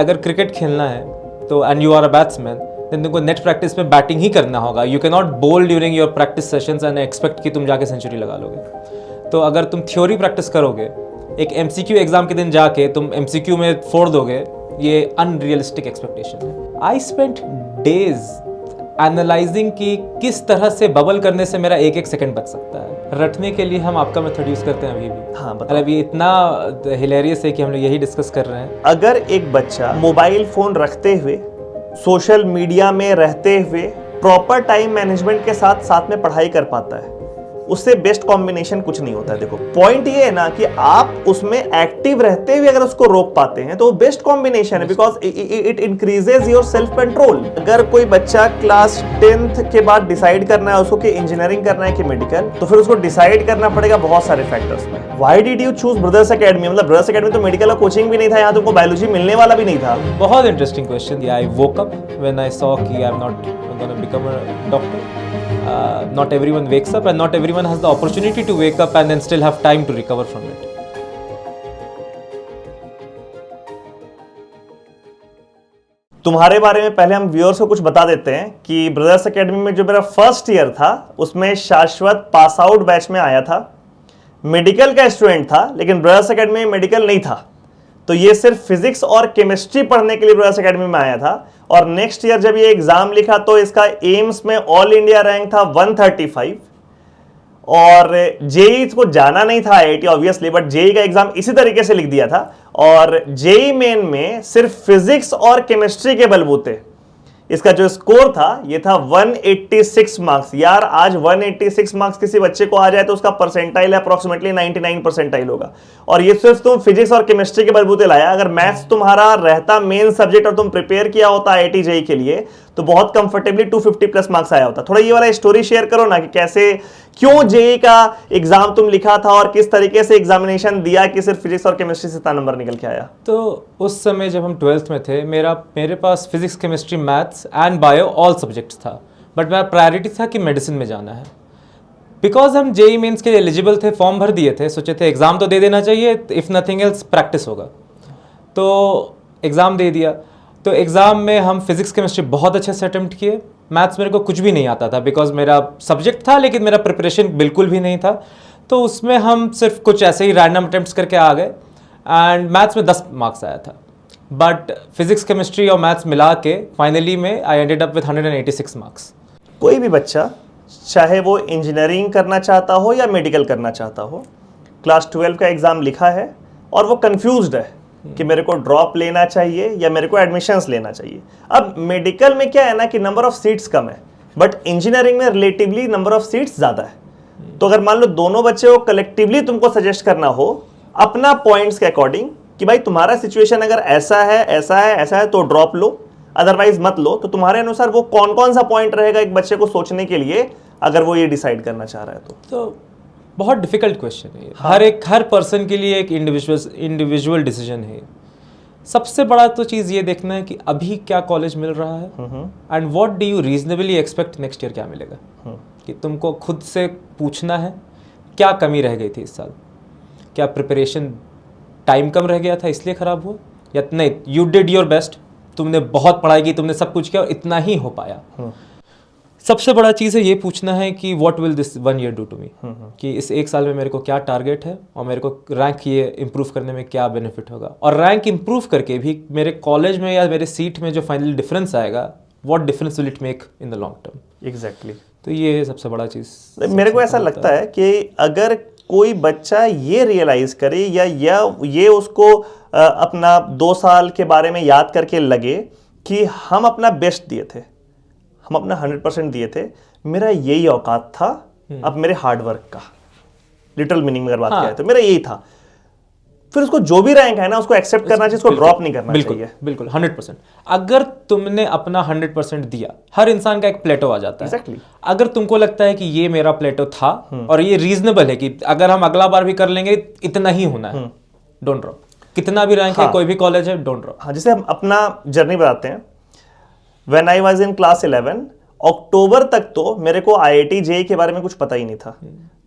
अगर क्रिकेट खेलना है तो and you are a batsman, then तुमको नेट प्रैक्टिस में बैटिंग ही करना होगा. You can not bowl during your practice sessions and expect कि तुम जाके सेंचुरी लगा लोगे. तो अगर तुम थ्योरी प्रैक्टिस करोगे, एक MCQ एग्जाम के दिन जाके तुम MCQ में फोड़ दोगे, ये अनरियलिस्टिक एक्सपेक्टेशन है. आई स्पेंट डेज एनालाइजिंग कि किस तरह से बबल करने से मेरा एक सेकंड बच सकता है. रटने के लिए हम आपका मेथड यूज करते हैं अभी भी. हाँ, मतलब ये इतना हिलेरियस है कि हम लोग यही डिस्कस कर रहे हैं. अगर एक बच्चा मोबाइल फोन रखते हुए, सोशल मीडिया में रहते हुए, प्रॉपर टाइम मैनेजमेंट के साथ साथ में पढ़ाई कर पाता है, उससे बेस्ट कॉम्बिनेशन कुछ नहीं होता है. देखो पॉइंट ये है ना कि आप उसमें एक्टिव रहते हुए अगर उसको रोक पाते हैं तो वो बेस्ट कॉम्बिनेशन है, because it increases your self control. अगर कोई बच्चा क्लास 10th के बाद डिसाइड करना है उसको कि इंजीनियरिंग करना है कि मेडिकल, तो फिर उसको डिसाइड करना पड़ेगा बहुत सारे फैक्टर्स में. Why did you choose brothers academy? मतलब ब्रदर्स एकेडमी तो मेडिकल का कोचिंग भी नहीं था, यहाँ तुमको बायोलॉजी मिलने वाला भी नहीं था. बहुत interesting question. I woke up when I saw कि I am not gonna become a doctor. Not everyone wakes up and not everyone has the opportunity to wake up and then still have time to recover from it. तुम्हारे बारे में पहले हम viewers को कुछ बता देते हैं कि ब्रदर्स एकेडमी में जो मेरा फर्स्ट ईयर था उसमें शाश्वत पास आउट बैच में आया था. मेडिकल का स्टूडेंट था लेकिन ब्रदर्स एकेडमी में मेडिकल नहीं था, तो ये सिर्फ फिजिक्स और केमिस्ट्री पढ़ने के लिए ब्रदर्स एकेडमी में आया था. और नेक्स्ट ईयर जब ये एग्जाम लिखा तो इसका एम्स में ऑल इंडिया रैंक था 135 और जेई को जाना नहीं था IIT ऑब्वियसली, बट जेई का एग्जाम इसी तरीके से लिख दिया था. और जेई मेन में सिर्फ फिजिक्स और केमिस्ट्री के बलबूते इसका जो स्कोर था ये था 186 मार्क्स. यार आज 186 मार्क्स किसी बच्चे को आ जाए तो उसका परसेंटाइल अप्रोक्सीमेटली 99 परसेंटाइल होगा. और ये सिर्फ तुम फिजिक्स और केमिस्ट्री के बलबूते लाया. अगर मैथ्स तुम्हारा रहता मेन सब्जेक्ट और तुम प्रिपेयर किया होता IIT जेई के लिए तो बहुत कंफर्टेबली 250 प्लस मार्क्स आया होता. थोड़ा ये वाला स्टोरी शेयर करो ना कि कैसे, क्यों जेई का एग्जाम तुम लिखा था और किस तरीके से एग्जामिनेशन दिया कि सिर्फ फिजिक्स और केमिस्ट्री से इतना नंबर निकल के आया. तो उस समय जब हम 12th में थे, मेरे पास physics, chemistry, maths and bio all subjects था, बट मेरा प्रायोरिटी था कि मेडिसिन में जाना है. बिकॉज हम जेई मेंस के एलिजिबल थे, फॉर्म भर दिए थे, सोचे थे एग्जाम तो दे देना चाहिए, इफ़ नथिंग एल्स प्रैक्टिस होगा. तो एग्ज़ाम दे दिया. तो एग्ज़ाम में हम फिजिक्स केमिस्ट्री बहुत अच्छे से अटेम्प्ट किए. मैथ्स मेरे को कुछ भी नहीं आता था बिकॉज मेरा सब्जेक्ट था लेकिन मेरा प्रिपरेशन बिल्कुल भी नहीं था. तो उसमें हम सिर्फ कुछ ऐसे ही रैंडम अटेम्प्ट्स करके आ गए एंड मैथ्स में 10 मार्क्स आया था. बट फिजिक्स, केमिस्ट्री और मैथ्स मिला के फाइनली में आई एंडेड अप विद 186 मार्क्स. कोई भी बच्चा चाहे वो इंजीनियरिंग करना चाहता हो या मेडिकल करना चाहता हो, क्लास 12 का एग्जाम लिखा है और वो कंफ्यूज्ड है कि मेरे को ड्रॉप लेना चाहिए या मेरे को एडमिशन्स लेना चाहिए. अब मेडिकल में क्या है ना कि नंबर ऑफ सीट्स कम है, बट इंजीनियरिंग में रिलेटिवली नंबर ऑफ सीट्स ज़्यादा है. तो अगर मान लो दोनों बच्चे को कलेक्टिवली तुमको सजेस्ट करना हो अपना पॉइंट्स के अकॉर्डिंग कि भाई तुम्हारा सिचुएशन अगर ऐसा है, ऐसा है, ऐसा है तो ड्रॉप लो, अदरवाइज मत लो, तो तुम्हारे अनुसार वो कौन कौन सा पॉइंट रहेगा एक बच्चे को सोचने के लिए अगर वो ये डिसाइड करना चाह रहा है तो बहुत डिफिकल्ट क्वेश्चन है. हाँ. हर पर्सन के लिए एक इंडिविजुअल डिसीजन है. सबसे बड़ा तो चीज़ ये देखना है कि अभी क्या कॉलेज मिल रहा है and what do you reasonably expect next year क्या मिलेगा. कि तुमको खुद से पूछना है क्या कमी रह गई थी इस साल, क्या प्रिपरेशन टाइम कम रह गया था इसलिए ख़राब हुआ, या नहीं यू डिड योर बेस्ट, तुमने बहुत पढ़ाई की, तुमने सब कुछ किया और इतना ही हो पाया. सबसे बड़ा चीज़ है ये पूछना है कि what will this 1 year do to me, कि इस 1 साल में मेरे को क्या टारगेट है और मेरे को रैंक ये इम्प्रूव करने में क्या बेनिफिट होगा. और रैंक इम्प्रूव करके भी मेरे कॉलेज में या मेरे सीट में जो फाइनल डिफरेंस आएगा, what difference will it make in the long term. Exactly. तो ये सबसे बड़ा चीज़. मेरे को ऐसा लगता है कि अगर कोई बच्चा ये रियलाइज़ करे या ये उसको अपना 2 साल के बारे में याद करके लगे कि हम अपना बेस्ट दिए थे, हम अपना 100% दिए थे, मेरा यही औकात था अब मेरे हार्डवर्क का, लिटरल मीनिंग में अगर बात किया तो मेरा यही था, फिर उसको जो भी रैंक है ना उसको एक्सेप्ट करना चाहिए, उसको ड्रॉप नहीं करना चाहिए. बिल्कुल 100%. अगर तुमने अपना 100% दिया, हर इंसान का एक प्लेटो आ जाता है. Exactly. अगर तुमको लगता है कि ये मेरा प्लेटो था और ये रीजनेबल है कि अगर हम अगला बार भी कर लेंगे इतना ही होना है, डोंट ड्रॉप. कितना भी रैंक है, कोई भी कॉलेज है, डोंट ड्रॉप. हाँ, जैसे हम अपना जर्नी बताते हैं. When I was in class 11 अक्टूबर तक तो मेरे को IIT जेई के बारे में कुछ पता ही नहीं था.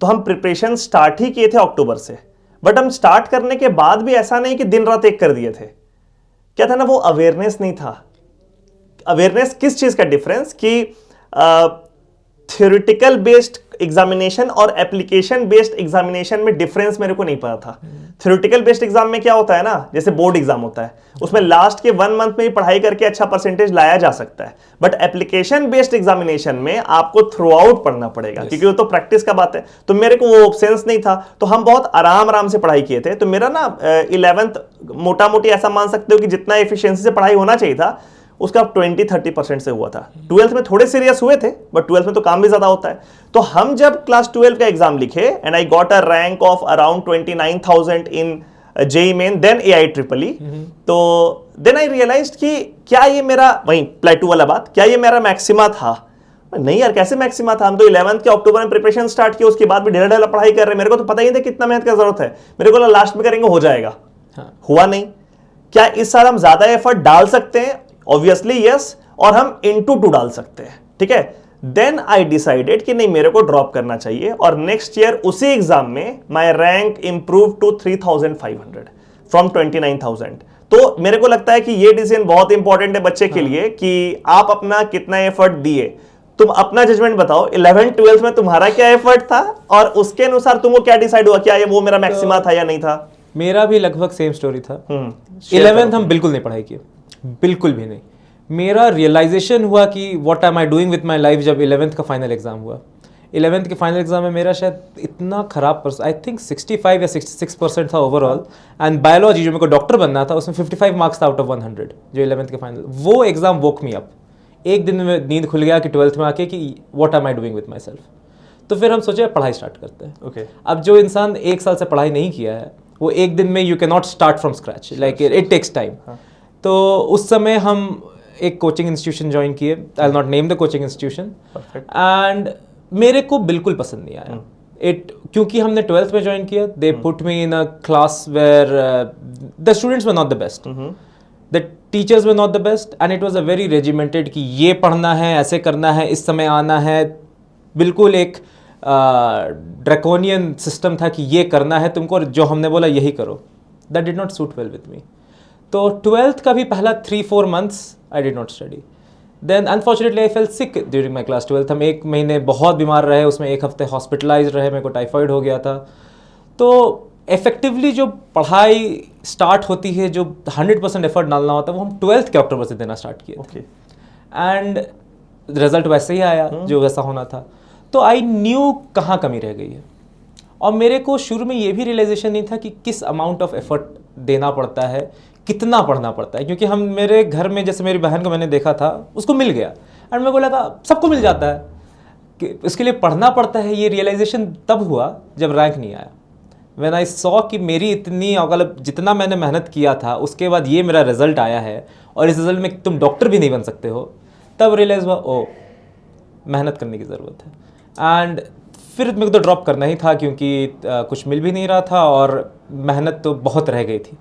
तो हम प्रिपरेशन स्टार्ट ही किए थे अक्टूबर से, बट हम स्टार्ट करने के बाद भी ऐसा नहीं कि दिन रात एक कर दिए थे. क्या था ना, वो अवेयरनेस नहीं था। अवेयरनेस किस चीज का डिफरेंस कि थ्योरेटिकल बेस्ड एग्जामिनेशन और एप्लीकेशन बेस्ड एग्जामिनेशन में डिफरेंस मेरे को नहीं पता था। थ्योरेटिकल बेस्ड एग्जाम में क्या होता है ना, जैसे बोर्ड एग्जाम होता है, उसमें लास्ट के 1 मंथ में ही पढ़ाई करके अच्छा परसेंटेज लाया जा सकता है, बट एप्लीकेशन बेस्ड एग्जामिनेशन में आपको थ्रू आउट पढ़ना पड़ेगा, क्योंकि वो तो प्रैक्टिस का बात है। तो मेरे को वो सेंस नहीं था, तो हम बहुत आराम से पढ़ाई किए थे। तो मेरा ना 11th मोटा मोटी ऐसा मान सकते हो कि जितना एफिशिएंसी से पढ़ाई होना चाहिए था उसका 20-30% से हुआ था। 12th में थोड़े सीरियस हुए थे, बट 12th में तो काम भी ज्यादा होता है। तो हम जब क्लास 12 का एग्जाम लिखे and I got a rank of around 29,000 in JEE Main then AIEEE, तो देन आई रियलाइज्ड कि क्या ये मेरा, वही प्लेटू वाला बात, क्या ये मेरा मैक्सिमा था? नहीं यार, कैसे मैक्सिमा था? हम तो 11th के अक्टूबर में प्रिपरेशन स्टार्ट किया, उसके बाद भी ढेला ढेला पढ़ाई कर रहे हैं। मेरे को तो पता ही नहीं था कितना मेहनत का जरूरत है। मेरे को लास्ट में करेंगे हो जाएगा, हुआ नहीं। क्या इस साल हम ज्यादा एफर्ट डाल सकते हैं? ऑब्वियसली यस, और हम इनटू 2 डाल सकते हैं, ठीक है। देन आई डिसाइडेड कि नहीं, मेरे को ड्रॉप करना चाहिए, और नेक्स्ट ईयर उसी एग्जाम में my rank improve to 3,500 from 29,000। तो मेरे को लगता है कि ये डिसीजन बहुत इंपॉर्टेंट है बच्चे के लिए कि आप अपना कितना एफर्ट दिए। तुम अपना जजमेंट बताओ, 11th 12th में तुम्हारा क्या एफर्ट था, और उसके अनुसार तुमको क्या डिसाइड हुआ, क्या ये वो मेरा मैक्सिमा था या नहीं था? मेरा भी लगभग सेम स्टोरी था। 11th हम बिल्कुल नहीं पढ़ाई किए, बिल्कुल भी नहीं। मेरा रियलाइजेशन हुआ कि what am I doing with my life जब 11th का फाइनल एग्जाम हुआ। 11th के फाइनल एग्जाम में मेरा शायद इतना खराब आई थिंक 65 या 66% था ओवरऑल, एंड बायोलॉजी जो मेरे को डॉक्टर बनना था उसमें 55 मार्क्स था आउट ऑफ 100 जो 11th के फाइनल। वो एग्जाम वोक मी अप। एक दिन में नींद खुल गया कि 12th में आके कि what am I doing with my self. तो फिर हम सोचे पढ़ाई स्टार्ट करते हैं। ओके। अब जो इंसान 1 साल से पढ़ाई नहीं किया है वो एक दिन में you can not start from scratch, like it takes time. तो उस समय हम एक कोचिंग इंस्टीट्यूशन ज्वाइन किए, I will not name the coaching institution, and मेरे को बिल्कुल पसंद नहीं आया क्योंकि हमने 12th में ज्वाइन किया। They put me in a class where the students were not the best, the teachers were not the best, and it was a very regimented कि ये पढ़ना है, ऐसे करना है, इस समय आना है। बिल्कुल एक ड्रैकोनियन सिस्टम था कि ये करना है तुमको, जो हमने बोला यही करो। That did not suit well with me. तो 12th का भी पहला 3-4 months I did not study. Then unfortunately I fell sick during my class 12th। हम 1 महीने बहुत बीमार रहे, उसमें 1 हफ्ते हॉस्पिटलाइज रहे, मेरे को टाइफाइड हो गया था। तो इफेक्टिवली जो पढ़ाई स्टार्ट होती है, जो 100% एफर्ट डालना होता है, वो हम 12th के अक्टूबर से देना स्टार्ट किए थे, एंड रिजल्ट वैसे ही आया जो वैसा होना था। तो आई न्यू कहाँ कमी रह गई है, और मेरे को शुरू में ये भी रियलाइजेशन नहीं था कि किस अमाउंट ऑफ एफर्ट देना पड़ता है, कितना पढ़ना पड़ता है। क्योंकि हम मेरे घर में जैसे मेरी बहन को मैंने देखा था, उसको मिल गया, एंड मेरे को लगा सबको मिल जाता है कि इसके लिए पढ़ना पड़ता है। ये रियलाइजेशन तब हुआ जब रैंक नहीं आया। व्हेन आई सॉ कि मेरी इतनी मतलब जितना मैंने मेहनत किया था उसके बाद ये मेरा रिजल्ट आया है, और इस रिजल्ट में तुम डॉक्टर भी नहीं बन सकते हो, तब रियलाइज हुआ ओ मेहनत करने की ज़रूरत है। एंड फिर मेरे को तो ड्रॉप करना ही था क्योंकि कुछ मिल भी नहीं रहा था, और मेहनत तो बहुत रह गई थी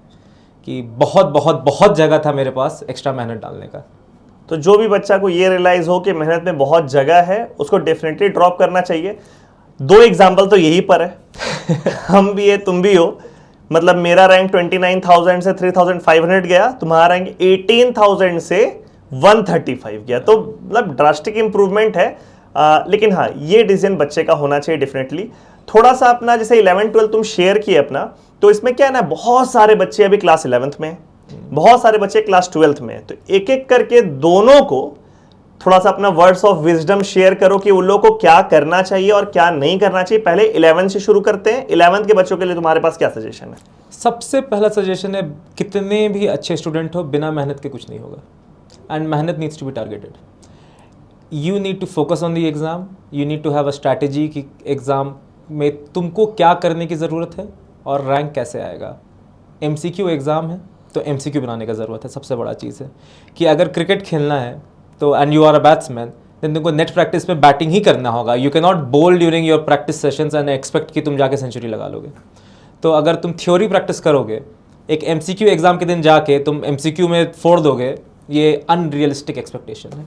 कि बहुत बहुत बहुत जगह था मेरे पास एक्स्ट्रा मेहनत डालने का। तो जो भी बच्चा को ये रियलाइज हो कि मेहनत में बहुत जगह है, उसको डेफिनेटली ड्रॉप करना चाहिए। 2 एग्जाम्पल तो यही पर है हम भी है, तुम भी हो। मतलब मेरा रैंक 29,000 से 3,500 गया, तुम्हारा रैंक 18,000 से 135 गया। तो मतलब ड्रास्टिक इंप्रूवमेंट है। लेकिन हाँ, ये डिसीजन बच्चे का होना चाहिए डेफिनेटली। थोड़ा सा अपना जैसे 11-12 तुम शेयर किए अपना, तो इसमें क्या है ना, बहुत सारे बच्चे अभी क्लास 11th में, बहुत सारे बच्चे क्लास 12th में। तो एक एक करके दोनों को थोड़ा सा अपना वर्ड्स ऑफ विजडम शेयर करो कि उन लोगों को क्या करना चाहिए और क्या नहीं करना चाहिए। पहले 11th से शुरू करते हैं। 11th के बच्चों के लिए तुम्हारे पास क्या सजेशन है? सबसे पहला सजेशन है, कितने भी अच्छे स्टूडेंट हो, बिना मेहनत के कुछ नहीं होगा, एंड मेहनत needs to be targeted. You need to focus on the exam, you need to have a strategy कि एग्ज़ाम में तुमको क्या करने की ज़रूरत है और रैंक कैसे आएगा। MCQ एग्ज़ाम है तो MCQ बनाने का ज़रूरत है। सबसे बड़ा चीज़ है कि अगर क्रिकेट खेलना है तो and you are a batsman, then तुमको नेट प्रैक्टिस में बैटिंग ही करना होगा। You can not bowl during your practice sessions and expect कि तुम जाके सेंचुरी लगा लोगे। तो अगर तुम थ्योरी प्रैक्टिस करोगे, एक MCQ एग्ज़ाम के दिन जाके तुम MCQ में फोड़ दोगे, ये अनरियलिस्टिक एक्सपेक्टेशन है।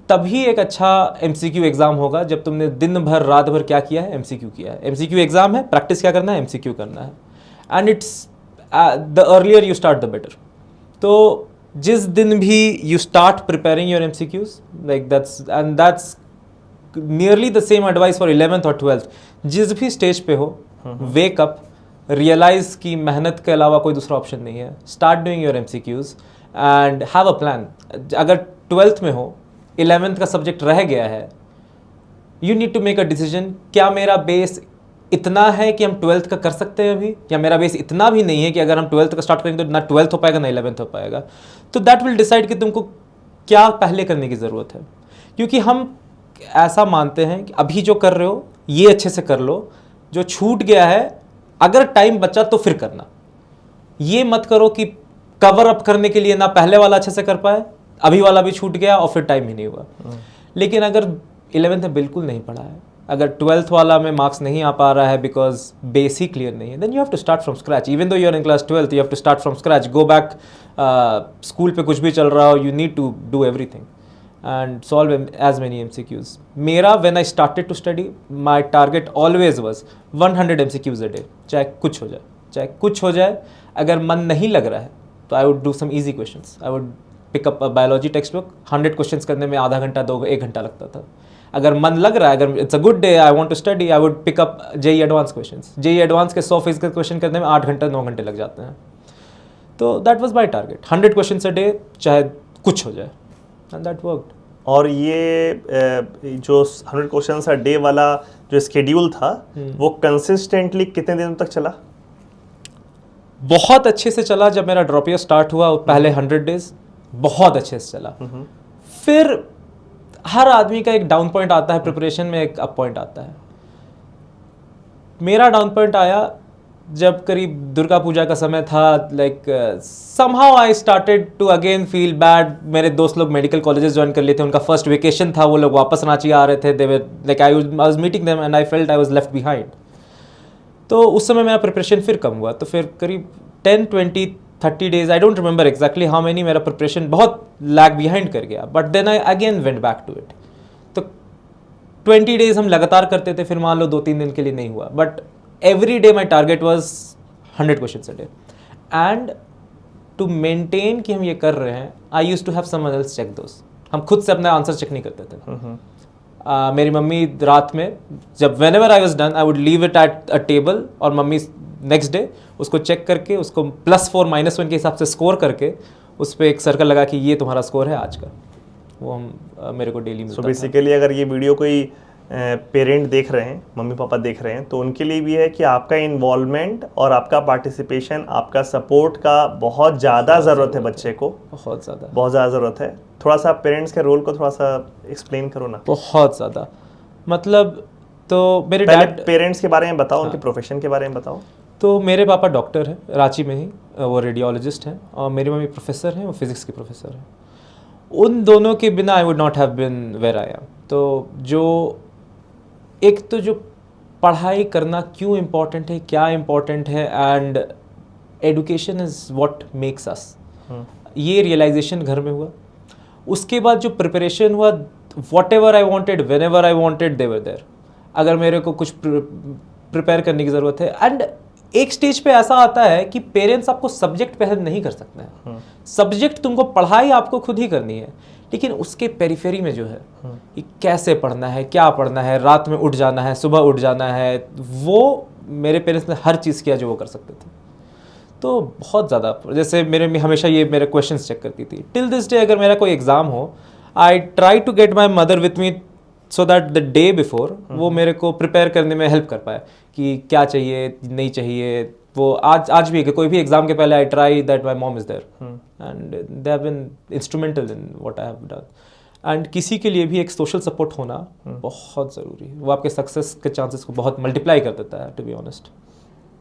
तभी एक अच्छा MCQ एग्ज़ाम होगा जब तुमने दिन भर रात भर क्या किया है, MCQ किया है। MCQ एग्ज़ाम है, प्रैक्टिस क्या करना है, MCQ करना है, and it's the earlier you start the better. तो जिस दिन भी you start preparing your MCQs, like that's nearly the same advice for 11th और 12th. जिस भी स्टेज पे हो, wake up, realize कि मेहनत के अलावा कोई दूसरा ऑप्शन नहीं है. Start doing your MCQs and have a plan. अगर 12th में हो, 11th का सब्जेक्ट रह गया है, you need to make a decision. क्या मेरा बेस इतना है कि हम 12th का कर सकते हैं अभी, या मेरा बेस इतना भी नहीं है कि अगर हम 12th का स्टार्ट करेंगे तो ना 12th हो पाएगा ना 11th हो पाएगा. तो दैट विल डिसाइड कि तुमको क्या पहले करने की ज़रूरत है. क्योंकि हम ऐसा मानते हैं कि अभी जो कर रहे हो ये अच्छे से कर लो, जो छूट गया है अगर टाइम बचा तो फिर करना. ये मत करो कि कवर अप करने के लिए ना पहले वाला अच्छे से कर पाए, अभी वाला भी छूट गया और फिर टाइम ही नहीं हुआ. लेकिन अगर 11th में बिल्कुल नहीं पढ़ा है, अगर 12th वाला में मार्क्स नहीं आ पा रहा है बिकॉज बेस ही क्लियर नहीं है, then you have to start from scratch. Even though you are in class 12th, you have to start from scratch. Go back, school पे कुछ भी चल रहा हो, you need to do everything and solve as many MCQs. मेरा when I started to study, my target always was 100 MCQs a day. चाहे कुछ हो जाए. अगर मन नहीं लग रहा है तो I would do some easy questions. I would pick up a biology textbook. 100 questions करने में आधा घंटा 1 घंटा लगता था. अगर मन लग रहा है, अगर it's a good day, I want to study, I would pick up JEE Advanced questions. JEE Advanced के 100 फिजिकल क्वेश्चन करने में 8 घंटा 9 घंटे लग जाते हैं. तो that was my target. 100 questions a day, चाहे कुछ हो जाए. And that worked. और ये जो 100 क्वेश्चंस अ डे वाला जो स्केड्यूल था, वो कंसिस्टेंटली कितने दिनों तक चला? बहुत अच्छे से चला. जब मेरा ड्रॉप ईयर स्टार्ट हुआ पहले 100 डेज बहुत अच्छे से चला. फिर हर आदमी का एक डाउन पॉइंट आता है प्रिपरेशन में, एक अप पॉइंट आता है. मेरा डाउन पॉइंट आया जब करीब दुर्गा पूजा का समय था. Like somehow I started to again feel bad. मेरे दोस्त लोग मेडिकल कॉलेजेस ज्वाइन कर लिए थे, उनका फर्स्ट वेकेशन था, वो लोग वापस रांची आ रहे थे. They were like I was meeting them and I felt I was left behind. तो उस समय मेरा प्रिपरेशन फिर कम हुआ. तो फिर करीब 10, 20, 30 days, I don't remember exactly how many, मेरा प्रिपरेशन बहुत लैग बिहाइंड कर गया. But then I again went back to it. तो 20 डेज हम लगातार करते थे, फिर मान लो 2-3 दिन के लिए नहीं हुआ. But every day my target was 100 questions a day. And to maintain कि हम ये कर रहे हैं, I used to have someone else check those. हम खुद से अपना आंसर चेक नहीं करते थे. मेरी मम्मी रात में जब whenever I was done, I would leave it at a table और मम्मी नेक्स्ट डे उसको चेक करके उसको +4 -1 के हिसाब से स्कोर करके उस पर एक सर्कल लगा कि ये तुम्हारा स्कोर है आज का. वो हम मेरे को डेली मिलता था. बेसिकली अगर ये वीडियो कोई पेरेंट देख रहे हैं, मम्मी पापा देख रहे हैं, तो उनके लिए भी है कि आपका इन्वॉल्वमेंट और आपका पार्टिसिपेशन, आपका सपोर्ट का बहुत ज़्यादा ज़रूरत है बच्चे को. बहुत ज़्यादा ज़रूरत है. थोड़ा सा पेरेंट्स के रोल को थोड़ा सा एक्सप्लेन करो ना. बहुत ज़्यादा. मतलब तो मेरे डैड, पेरेंट्स के बारे में बताओ. उनके प्रोफेशन के बारे में बताओ. तो मेरे पापा डॉक्टर हैं रांची में ही, वो रेडियोलॉजिस्ट हैं, और मेरी मम्मी प्रोफेसर हैं, वो फिज़िक्स की प्रोफेसर हैं. उन दोनों के बिना I would not have been where I am. तो जो एक तो जो पढ़ाई करना क्यों इम्पॉर्टेंट है, क्या इम्पॉर्टेंट है, and education is what makes us, ये रियलाइजेशन घर में हुआ. उसके बाद जो प्रिपरेशन हुआ, whatever I wanted whenever I wanted they were there. अगर मेरे को कुछ प्रिपेयर करने की ज़रूरत है, एंड एक स्टेज पे ऐसा आता है कि पेरेंट्स आपको सब्जेक्ट पे हेल्प नहीं कर सकते हैं. सब्जेक्ट तुमको पढ़ाई आपको खुद ही करनी है, लेकिन उसके पेरिफेरी में जो है कि कैसे पढ़ना है, क्या पढ़ना है, रात में उठ जाना है, सुबह उठ जाना है, वो मेरे पेरेंट्स ने हर चीज़ किया जो वो कर सकते थे. तो बहुत ज़्यादा, जैसे मेरे हमेशा ये मेरे क्वेश्चंस चेक करती थी. टिल दिस डे अगर मेरा कोई एग्ज़ाम हो, I try to get my mother with me so that the day before वो मेरे को प्रिपेयर करने में हेल्प कर पाए कि क्या चाहिए नहीं चाहिए. वो आज भी कोई भी एग्जाम के पहले I try that my mom is there and they have been instrumental in what I have done. एंड किसी के लिए भी एक सोशल सपोर्ट होना बहुत ज़रूरी है. वो आपके सक्सेस के चांसेस को बहुत मल्टीप्लाई कर देता है, to be honest.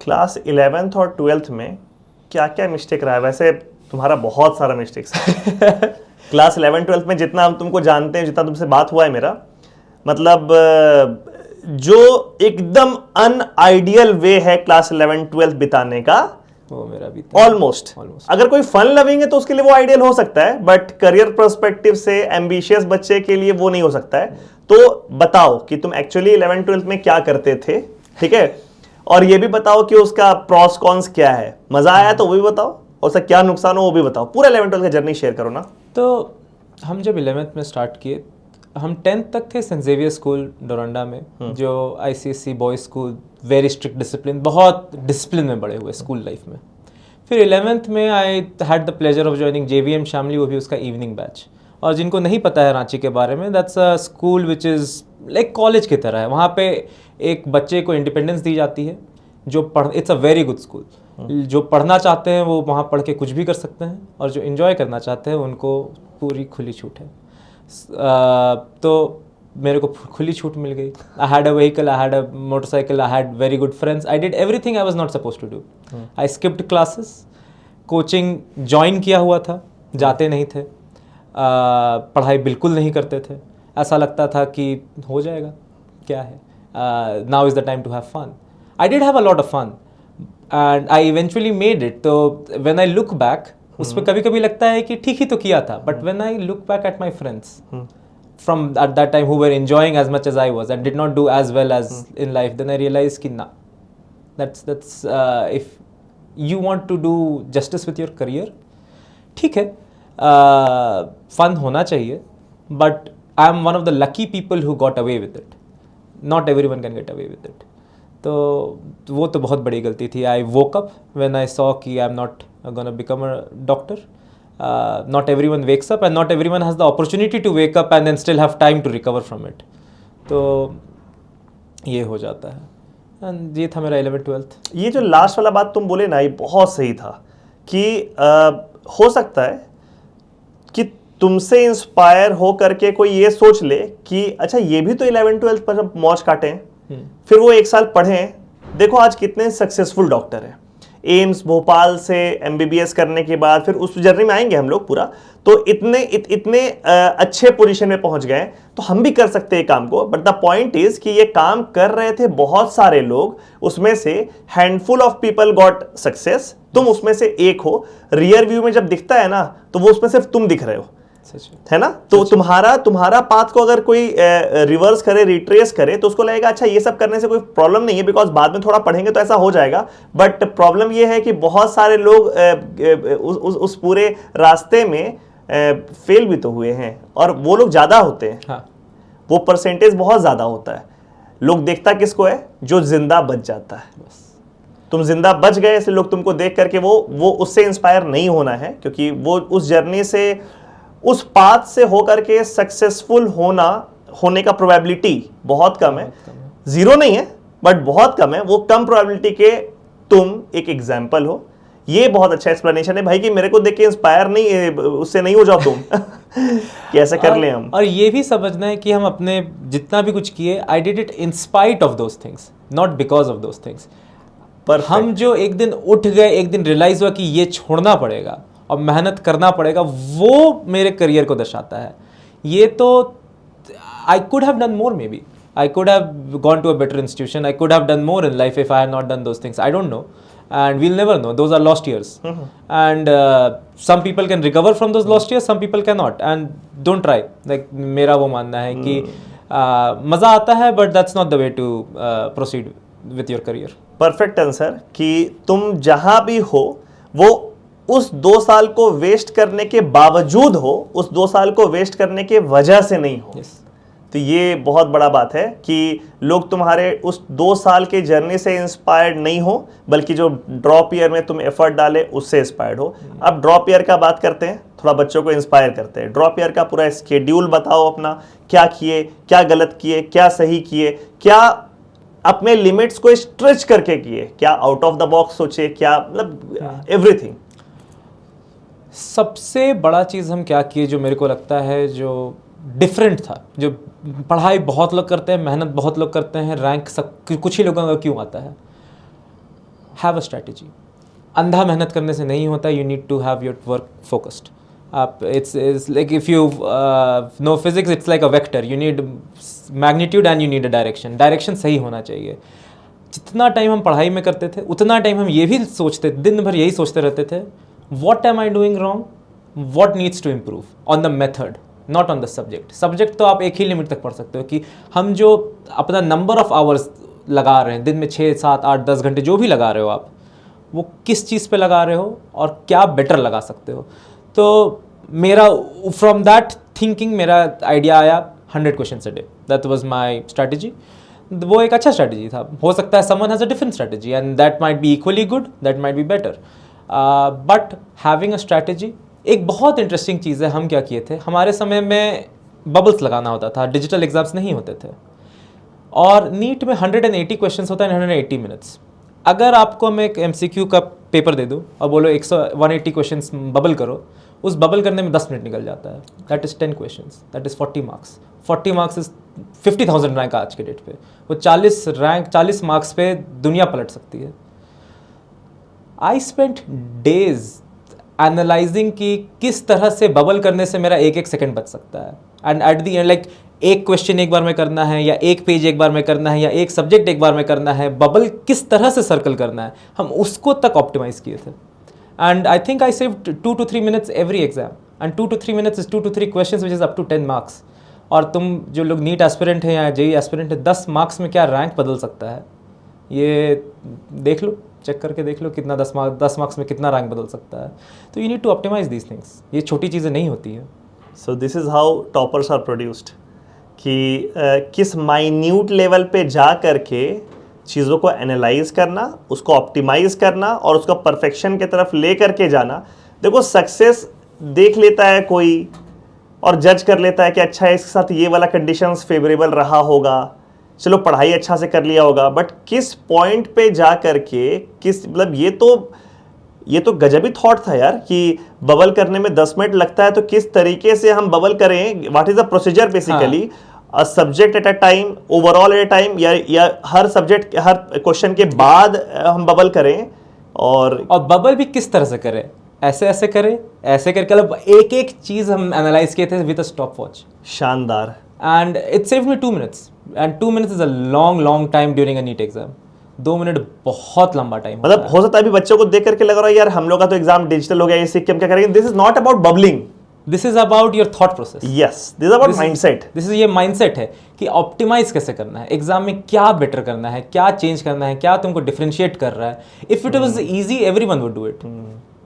Class 11th और 12th में क्या क्या मिस्टेक रहा है? वैसे तुम्हारा बहुत सारा मिस्टेक्स है. क्लास 11-12 में जितना हम तुमको जानते हैं, जितना तुमसे बात हुआ है मेरा, मतलब जो एकदम अनआइडियल वे है क्लास 11-12 बिताने का, वो मेरा भी ऑलमोस्ट. अगर कोई फन लविंग है तो उसके लिए वो आइडियल हो सकता है, बट करियर पर्सपेक्टिव से एम्बिशियस बच्चे के लिए वो नहीं हो सकता है. तो बताओ कि तुम एक्चुअली 11-12 में क्या करते थे, ठीक है, और ये भी बताओ कि उसका प्रॉस कॉन्स क्या है. मजा आया तो वो भी बताओ. और उसका क्या नुकसान हो वो भी बताओ, पूरा 11-12 का जर्नी शेयर करो ना। तो हम जब 11th में स्टार्ट किए, हम 10th तक थे सेंट जेवियर स्कूल डोरंडा में, जो ICSE boys school, very strict discipline, बहुत डिसिप्लिन में बड़े हुए स्कूल लाइफ में। फिर 11th में I had the pleasure of joining JVM Shamli, वो भी उसका इवनिंग बैच। और जिनको नहीं पता है रांची के बारे में, that's a school which is like college की तरह है। वहाँ पे एक बच्चे को इंडिपेंडेंस दी जाती है, जो it's a very good school. जो पढ़ना चाहते हैं वो वहाँ पढ़ के कुछ भी कर सकते हैं, और जो इन्जॉय करना चाहते हैं उनको पूरी खुली छूट है। तो मेरे को खुली छूट मिल गई। I had a vehicle, I had a motorcycle, I had very good friends, I did everything I was not suppose to do. I skipped classes, coaching join किया हुआ था, जाते नहीं थे, पढ़ाई बिल्कुल नहीं करते थे। ऐसा लगता था कि हो जाएगा, क्या है, now is the time to have fun. I did have a lot of fun and I eventually made it. तो व्हेन आई लुक बैक, उस पर कभी कभी लगता है कि ठीक ही तो किया था, but when I look back at my friends from at that time who were enjoying as much as I was and did not do as well as in life, then I realized कि ना, that's if you want to do justice with your career, ठीक है, fun होना चाहिए, but I am one of the lucky people who got away with it. Not everyone can get away with it. तो वो तो बहुत बड़ी गलती थी. I woke up when I saw कि I am not gonna become a doctor. Not everyone wakes up and not everyone has the opportunity to wake up and then still have time to recover from it. तो ये हो जाता है। and ये था मेरा 11th-12th। ये जो लास्ट वाला बात तुम बोले ना, ये बहुत सही था कि हो सकता है कि तुमसे इंस्पायर हो करके कोई ये सोच ले कि अच्छा ये भी तो 11th-12th पर मौज काटें, फिर वो एक साल पढ़ें। देखो आज कितने सक्सेसफुल डॉक्टर हैं, एम्स भोपाल से MBBS करने के बाद, फिर उस जर्नी में आएंगे हम लोग पूरा, तो इतने अच्छे पोजीशन में पहुंच गए। तो हम भी कर सकते हैं काम को, बट द पॉइंट इज कि ये काम कर रहे थे बहुत सारे लोग, उसमें से handful of people got success, तुम उसमें से एक हो। रियर व्यू में जब दिखता है ना, तो वो उसमें सिर्फ तुम दिख रहे हो, है ना। तो तुम्हारा पाथ को अगर कोई रिवर्स करे, रिट्रेस करे, तो उसको लगेगा अच्छा ये सब करने से कोई प्रॉब्लम नहीं है, बिकॉज बाद में थोड़ा पढ़ेंगे तो ऐसा हो जाएगा। बट प्रॉब्लम ये है कि बहुत सारे लोग उस पूरे रास्ते में फेल भी तो हुए हैं, और वो लोग ज्यादा होते हैं। हाँ। वो परसेंटेज बहुत ज्यादा होता है। लोग देखता किसको है? जो जिंदा बच जाता है। तुम जिंदा बच गए, इसलिए लोग तुमको देख करके वो उससे इंस्पायर नहीं होना है, क्योंकि वो उस जर्नी से, उस पाथ से होकर के सक्सेसफुल होने का प्रोबेबिलिटी बहुत कम है। जीरो नहीं है, बट बहुत कम है। वो कम प्रोबेबिलिटी के तुम एक एग्जाम्पल हो। ये बहुत अच्छा एक्सप्लेनेशन है भाई, कि मेरे को देख के इंस्पायर नहीं, उससे नहीं हो जाओ तुम कैसे कर ले हम। और ये भी समझना है कि हम अपने जितना भी कुछ किए, I did it in spite of those things, not because of those things. पर हम जो एक दिन उठ गए, एक दिन रियलाइज हुआ कि ये छोड़ना पड़ेगा और मेहनत करना पड़ेगा, वो मेरे करियर को दर्शाता है। ये तो I could have done more, maybe I could have gone to a better institution, I could have done more in life if I had not done those things. I don't know and we'll never know. Those are lost years. And some people can recover from those lost years, some people cannot, and don't try. Like मेरा वो मानना है कि मज़ा आता है, but that's not the way to proceed with your career. Perfect answer, कि तुम जहां भी हो वो उस 2 साल को वेस्ट करने के बावजूद हो, उस 2 साल को वेस्ट करने के वजह से नहीं हो। Yes. तो ये बहुत बड़ा बात है कि लोग तुम्हारे उस 2 साल के जर्नी से इंस्पायर्ड नहीं हो, बल्कि जो ड्रॉप ईयर में तुम एफर्ट डाले उससे इंस्पायर्ड हो। अब ड्रॉप ईयर का बात करते हैं, थोड़ा बच्चों को इंस्पायर करते हैं। ड्रॉप ईयर का पूरा स्केड्यूल बताओ अपना, क्या किए, क्या गलत किए, क्या सही किए, क्या अपने लिमिट्स को स्ट्रेच करके किए, क्या आउट ऑफ द बॉक्स सोचे, क्या मतलब एवरीथिंग। सबसे बड़ा चीज़ हम क्या किए जो मेरे को लगता है जो डिफरेंट था, जो पढ़ाई बहुत लोग करते हैं, मेहनत बहुत लोग करते हैं, रैंक सब कुछ ही लोगों का क्यों आता है? Have a strategy. अंधा मेहनत करने से नहीं होता, you need to have your work focused. आप it's like if you know physics, it's like a vector, you need magnitude and you need a direction. Direction सही होना चाहिए। जितना टाइम हम पढ़ाई में करते थे, उतना टाइम हम ये भी सोचते, दिन भर यही सोचते रहते थे, what am I doing wrong, what needs to improve on the method, not on the subject. Subject तो आप एक ही लिमिट तक पढ़ सकते हो, कि हम जो अपना नंबर ऑफ आवर्स लगा रहे हैं दिन में, 6, 7, 8, 10 घंटे जो भी लगा रहे हो आप, वो किस चीज़ पे लगा रहे हो और क्या बेटर लगा सकते हो। तो मेरा फ्रॉम दैट थिंकिंग मेरा आइडिया आया 100 questions a day, that was my strategy. वो एक अच्छा स्ट्रैटेजी था। हो सकता है someone has a different strategy and that might be equally good, that might be better, but having a strategy एक बहुत इंटरेस्टिंग चीज़ है। हम क्या किए थे, हमारे समय में बबल्स लगाना होता था, डिजिटल एग्जाम्स नहीं होते थे, और नीट में 180 क्वेश्चंस होता है, 180 मिनट्स। अगर आपको मैं एक MCQ का पेपर दे दूं और बोलो 180 क्वेश्चंस बबल करो, उस बबल करने में 10 मिनट निकल जाता है। That is 10 questions, that is 40 marks. 40 marks is 50,000 rank आज के डेट पे। वो 40 मार्क्स पे दुनिया पलट सकती है। आई स्पेंट डेज एनालाइजिंग कि किस तरह से बबल करने से मेरा एक सेकंड बच सकता है, and at the and like एक क्वेश्चन एक बार में करना है, या एक पेज एक बार में करना है, या एक सब्जेक्ट एक बार में करना है, बबल किस तरह से सर्कल करना है, हम उसको तक ऑप्टिमाइज किए थे। And I think I saved 2 to 3 minutes every exam, and 2 to 3 minutes is 2 to 3 questions which is up to 10 marks. और तुम जो लोग नीट एस्पिरेंट हैं या जेई एस्पिरेंट है, 10 मार्क्स में क्या रैंक बदल सकता है, ये देख लो, चेक करके देख लो कितना 10 मार्क्स में कितना रैंक बदल सकता है। तो you need to optimize these things, ये छोटी चीज़ें नहीं होती है। So this is how toppers are produced, कि किस माइन्यूट लेवल पे जा करके चीज़ों को एनालाइज करना, उसको ऑप्टिमाइज करना और उसको परफेक्शन की तरफ ले करके जाना। देखो, सक्सेस देख लेता है कोई और जज कर लेता है कि अच्छा इसके साथ ये वाला कंडीशंस फेवरेबल रहा होगा, चलो पढ़ाई अच्छा से कर लिया होगा, बट किस पॉइंट पे जा करके किस, मतलब ये तो गजबी थॉट था यार, कि बबल करने में 10 मिनट लगता है, तो किस तरीके से हम बबल करें, what is the procedure basically, a subject at a time, overall at a time, या हर सब्जेक्ट हर क्वेश्चन के बाद हम बबल करें, और बबल भी किस तरह से करें, ऐसे करें, ऐसे करके, मतलब एक एक चीज़ हम एनालाइज किए थे विद अ स्टॉप वॉच। शानदार। And it saved me 2 minutes, and 2 minutes is a long time during a NEET exam. 2 minute बहुत लंबा टाइम, मतलब हो सकता है अभी बच्चों को देख करके लग रहा है यार हम लोग का तो एग्जाम डिजिटल हो गया, ये सीख के हम क्या करेंगे। This is not about bubbling, this is about your thought process. Yes, this is about mindset. This is ये माइंडसेट है कि ऑप्टिमाइज कैसे करना है, एग्जाम में क्या बेटर करना है, क्या चेंज करना है, क्या तुमको डिफरेंशिएट कर रहा है। If it was easy everyone would do it,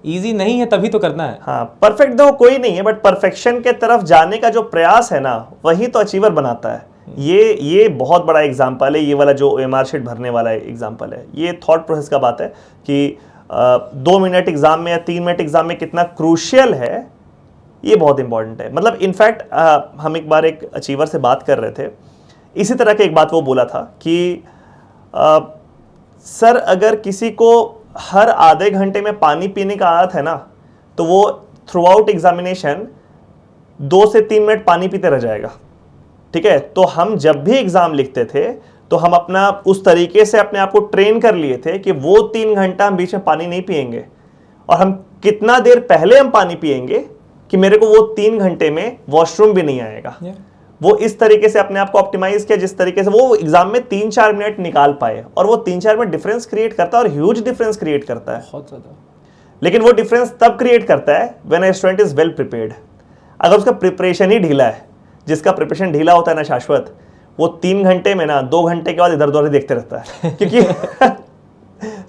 easy नहीं है तभी तो करना है। हाँ, परफेक्ट देखो कोई नहीं है, बट परफेक्शन के तरफ जाने का जो प्रयास है ना, वही तो अचीवर बनाता है। ये बहुत बड़ा एग्जाम्पल है, ये वाला जो OMR शीट भरने वाला एग्जाम्पल है, ये थॉट प्रोसेस का बात है कि 2 मिनट एग्जाम में या 3 मिनट एग्जाम में कितना क्रूशियल है, ये बहुत इंपॉर्टेंट है। मतलब इनफैक्ट हम एक बार एक अचीवर से बात कर रहे थे, इसी तरह की एक बात वो बोला था कि सर अगर किसी को हर आधे घंटे में पानी पीने का आदत है ना, तो वो थ्रू आउट एग्जामिनेशन 2 से 3 मिनट पानी पीते रह जाएगा। ठीक है, तो हम जब भी एग्जाम लिखते थे तो हम अपना उस तरीके से अपने आप को ट्रेन कर लिए थे कि वो 3 घंटा हम बीच में पानी नहीं पिएंगे, और हम कितना देर पहले हम पानी पिएंगे कि मेरे को वो 3 घंटे में वॉशरूम भी नहीं आएगा। वो इस तरीके से अपने आप को ऑप्टिमाइज किया जिस तरीके से वो एग्जाम में 3-4 मिनट निकाल पाए, और वो 3-4 मिनट डिफरेंस क्रिएट करता है, और ह्यूज डिफरेंस क्रिएट करता है, बहुत ज्यादा। लेकिन वो डिफरेंस तब क्रिएट करता है when a student is well prepared. अगर उसका प्रिपरेशन ही ढीला है, जिसका प्रिपरेशन ढीला होता है ना शाश्वत, वो 3 घंटे में ना 2 घंटे के बाद इधर उधर देखते रहता है क्योंकि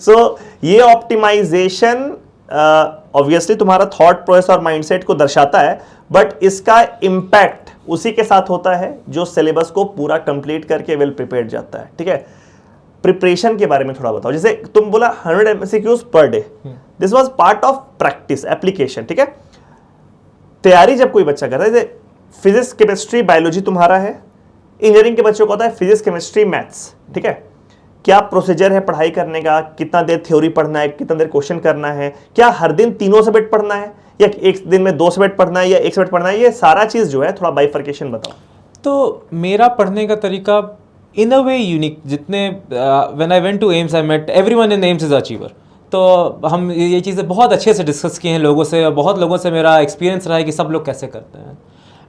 सो ये ऑप्टिमाइजेशन ऑब्वियसली तुम्हारा थॉट प्रोसेस और माइंडसेट को दर्शाता है, बट इसका इम्पैक्ट उसी के साथ होता है जो सिलेबस को पूरा कंप्लीट करके वेल प्रिपेयर्ड जाता है। ठीक है, प्रिपरेशन के बारे में थोड़ा बताओ। जैसे तुम बोला 100 MCQs per day, this was part of practice application. ठीक है, तैयारी जब कोई बच्चा करता है, जैसे फिजिक्स केमिस्ट्री बायोलॉजी तुम्हारा है, इंजीनियरिंग के बच्चों को होता है फिजिक्स केमिस्ट्री मैथ्स। ठीक है, क्या प्रोसीजर है पढ़ाई करने का, कितना देर थ्योरी पढ़ना है, कितना देर क्वेश्चन करना है, क्या हर दिन 3 सब्जेक्ट पढ़ना है, या एक दिन में 2 सब्जेक्ट पढ़ना है, या 1 सब्जेक्ट पढ़ना है, ये सारा चीज जो है थोड़ा बाइफर्केशन बताओ। तो मेरा पढ़ने का तरीका इन अ वे यूनिक, जितने when I went to AIIMS I met everyone in AIIMS is achiever. तो हम ये चीज़ें बहुत अच्छे से डिस्कस की हैं लोगों से, और बहुत लोगों से मेरा एक्सपीरियंस रहा है कि सब लोग कैसे करते हैं,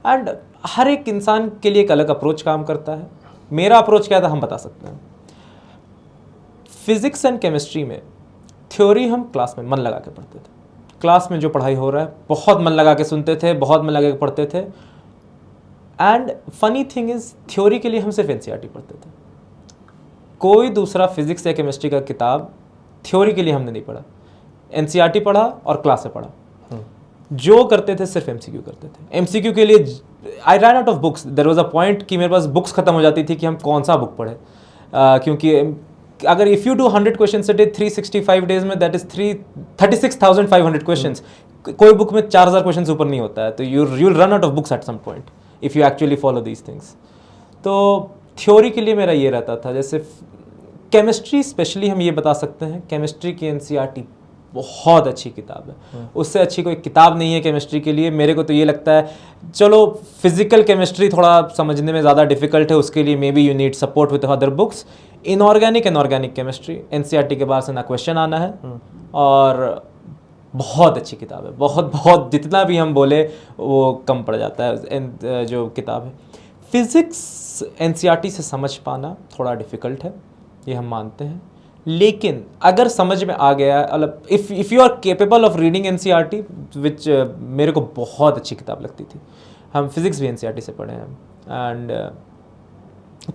एंड हर एक इंसान के लिए एक अलग अप्रोच काम करता है। मेरा अप्रोच क्या था हम बता सकते हैं। फिजिक्स एंड केमिस्ट्री में थ्योरी हम क्लास में मन लगा के पढ़ते थे, क्लास में जो पढ़ाई हो रहा है बहुत मन लगा के सुनते थे, बहुत मन लगा के पढ़ते थे। And funny thing is, theory के लिए हम सिर्फ NCERT पढ़ते थे, कोई दूसरा फिजिक्स या केमिस्ट्री का किताब थ्योरी के लिए हमने नहीं पढ़ा। एनसीईआरटी पढ़ा और क्लास से पढ़ा। जो करते थे सिर्फ एमसीक्यू करते थे। एमसीक्यू के लिए I run out of books. There was a point कि मेरे पास बुक्स खत्म हो जाती थी कि हम कौन सा बुक पढ़े, क्योंकि अगर if you do 100 question a day 365 days में, दैट इज 36,500 क्वेश्चंस। कोई बुक में 4,000 क्वेश्चन ऊपर नहीं होता है, तो you'll run out of books at some point if you actually follow these things. तो थ्योरी के लिए मेरा ये रहता था, जैसे केमिस्ट्री स्पेशली हम ये बता सकते हैं, केमिस्ट्री की एनसीईआरटी बहुत अच्छी किताब है, उससे अच्छी कोई किताब नहीं है केमिस्ट्री के लिए। मेरे को तो ये लगता है, चलो फिजिकल केमिस्ट्री थोड़ा समझने में ज़्यादा डिफिकल्ट है, उसके लिए may be you need support with other books. Inorganic and organic chemistry NCERT के बाहर से ना क्वेश्चन आना है, और बहुत अच्छी किताब है, बहुत बहुत जितना भी हम बोले वो कम पड़ जाता है जो किताब है। फिज़िक्स एनसीईआरटी से समझ पाना थोड़ा डिफ़िकल्ट है, ये हम मानते हैं, लेकिन अगर समझ में आ गया, मतलब if you are capable of reading NCERT, which मेरे को बहुत अच्छी किताब लगती थी। हम फिज़िक्स भी एनसीईआरटी से पढ़े हैं, एंड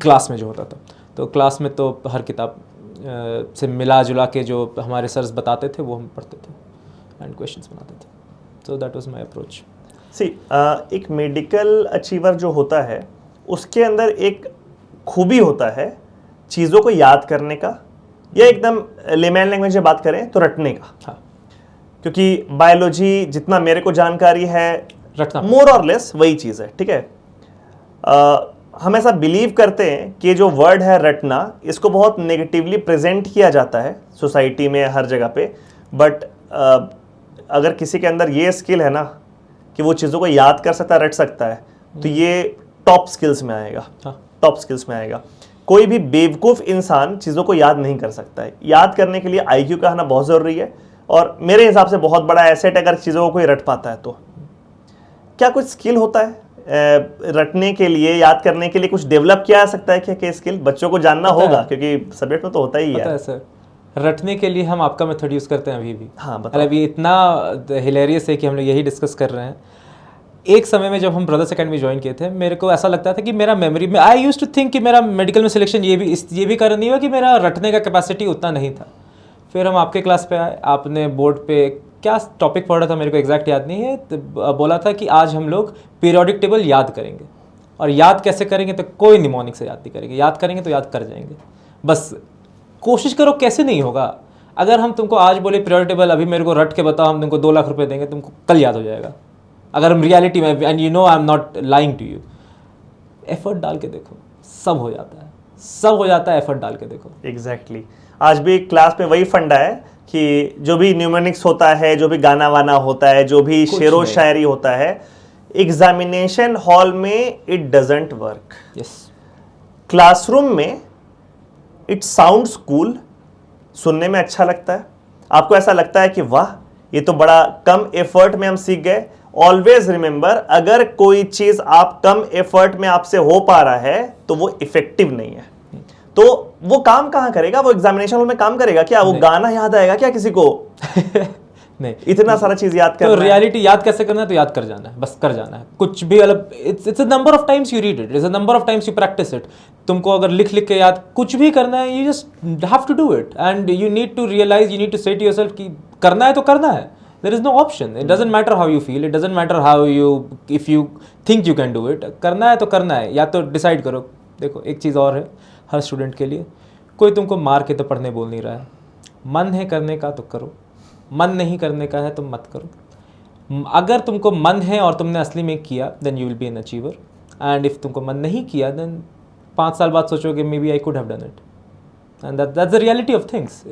क्लास में जो होता था, तो क्लास में तो हर किताब से मिला जुला के जो हमारे सर्स बताते थे वो हम पढ़ते थे एंड क्वेश्चंस बनाते थे। So that was my approach. See एक मेडिकल अचीवर जो होता है उसके अंदर एक खूबी होता है चीज़ों को याद करने का, या एकदम लेमैन लैंग्वेज में बात करें तो रटने का। हाँ, क्योंकि बायोलॉजी जितना मेरे को जानकारी है, रटना मोर और लेस वही चीज़ है, ठीक है। हम ऐसा बिलीव करते हैं कि जो वर्ड है रटना, इसको बहुत नेगेटिवली प्रेजेंट किया जाता है सोसाइटी में हर जगह पे, बट अगर किसी के अंदर ये स्किल है ना कि वो चीज़ों को याद कर सकता है, रट सकता है, तो ये टॉप स्किल्स में आएगा। हाँ, टॉप स्किल्स में आएगा। कोई भी बेवकूफ़ इंसान चीज़ों को याद नहीं कर सकता है। याद करने के लिए आईक्यू का आना बहुत ज़रूरी है, और मेरे हिसाब से बहुत बड़ा एसेट अगर चीज़ों को कोई रट पाता है तो। क्या कुछ स्किल होता है रटने के लिए, याद करने के लिए कुछ डेवलप किया जा सकता है क्या स्किल? बच्चों को जानना होगा, क्योंकि सब्जेक्ट में तो होता ही है। सर, रटने के लिए हम आपका मेथड यूज़ करते हैं अभी भी। हाँ, बताओ। मतलब ये इतना हिलेरियस है कि हम लोग यही डिस्कस कर रहे हैं। एक समय में जब हम ब्रदर्स अकेडमी ज्वाइन किए थे, मेरे को ऐसा लगता था कि मेरा मेमोरी में, आई यूज्ड टू थिंक कि मेरा मेडिकल में सिलेक्शन ये भी कारण नहीं हुआ कि मेरा रटने का कैपेसिटी उतना नहीं था। फिर हम आपके क्लास पे आए, आपने बोर्ड पे क्या टॉपिक पढ़ा था मेरे को एग्जैक्ट याद नहीं है, तो बोला था कि आज हम लोग पीरियोडिक टेबल याद करेंगे। और याद कैसे करेंगे? तो कोई निमोनिक से याद नहीं करेंगे, याद करेंगे तो याद कर जाएंगे। बस कोशिश करो, कैसे नहीं होगा। अगर हम तुमको आज बोले पीरियोडिक टेबल अभी मेरे को रट के बताओ, हम तुमको 2 लाख रुपए देंगे, तुमको कल याद हो जाएगा। अगर हम रियलिटी में, and you know I am not lying to you, effort डाल के देखो, सब हो जाता है, सब हो जाता है, एफर्ट डाल के देखो। एग्जैक्टली आज भी क्लास पे वही फंडा है कि जो भी न्यूमेरिक्स होता है, जो भी गाना वाना होता है, जो भी शेरो शायरी होता है, एग्जामिनेशन हॉल में it doesn't work. Yes, classroom में इट साउंड्स कूल, सुनने में अच्छा लगता है, आपको ऐसा लगता है कि वाह ये तो बड़ा कम एफर्ट में हम सीख गए। ऑलवेज रिमेंबर, अगर कोई चीज आप कम एफर्ट में आपसे हो पा रहा है तो वो इफेक्टिव नहीं है। तो वो काम कहाँ करेगा? वो एग्जामिनेशन हॉल में काम करेगा क्या? वो गाना याद आएगा क्या किसी को? नहीं, इतना सारा चीज याद करना तो रियलिटी याद कैसे करना है? तो याद कर जाना है, बस कर जाना है। कुछ भी मतलब it's a number of times you read it, it's a number of times you practice it. तुमको अगर लिख लिख के याद कुछ भी करना है, you just have to do it, and you need to realize, you need to say to yourself कि करना है तो करना है। There is no option. It doesn't matter how you feel. It doesn't matter how you, if you think you can do it. करना है तो करना है, या तो डिसाइड करो। देखो एक चीज़ और है हर स्टूडेंट के लिए, कोई तुमको मार के तो पढ़ने बोल नहीं रहा है। मन है करने का तो करो, मन नहीं करने का है तो मत करो। अगर तुमको मन है और तुमने असली में किया, then you will be an achiever. And if तुमको मन नहीं किया, then 5 साल बाद सोचोगे maybe I could have done it. And that's the reality of things.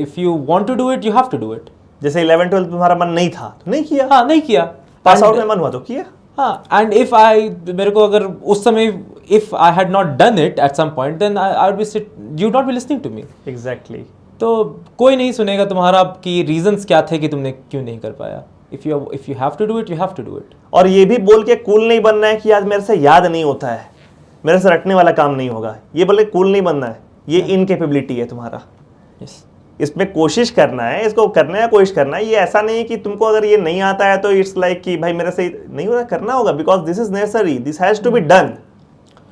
If you want to do it, you have to do it. जैसे 11-12 तुम्हारा मन नहीं था तो नहीं किया। हाँ, नहीं किया। पास आउट में मन हुआ तो किया। हाँ, एंड इफ आई, मेरे को अगर उस समय if I had not done it at some point, then I would be sit, you not be listening to me. Exactly. तो कोई नहीं सुनेगा तुम्हारा कि रीजंस क्या थे कि तुमने क्यों नहीं कर पाया। If you have to do it, you have to do it. और ये भी बोल के कूल नहीं बनना है कि यार मेरे से याद नहीं होता है, मेरे से रटने वाला काम नहीं होगा, ये बोले कूल नहीं बनना है। ये इनकेपेबिलिटी है तुम्हारा। यस, इसमें कोशिश करना है, इसको करने का कोशिश करना है। ये ऐसा नहीं है कि तुमको अगर ये नहीं आता है तो इट्स लाइक कि भाई मेरे से नहीं हो रहा, करना होगा, because this is necessary, this has to be done.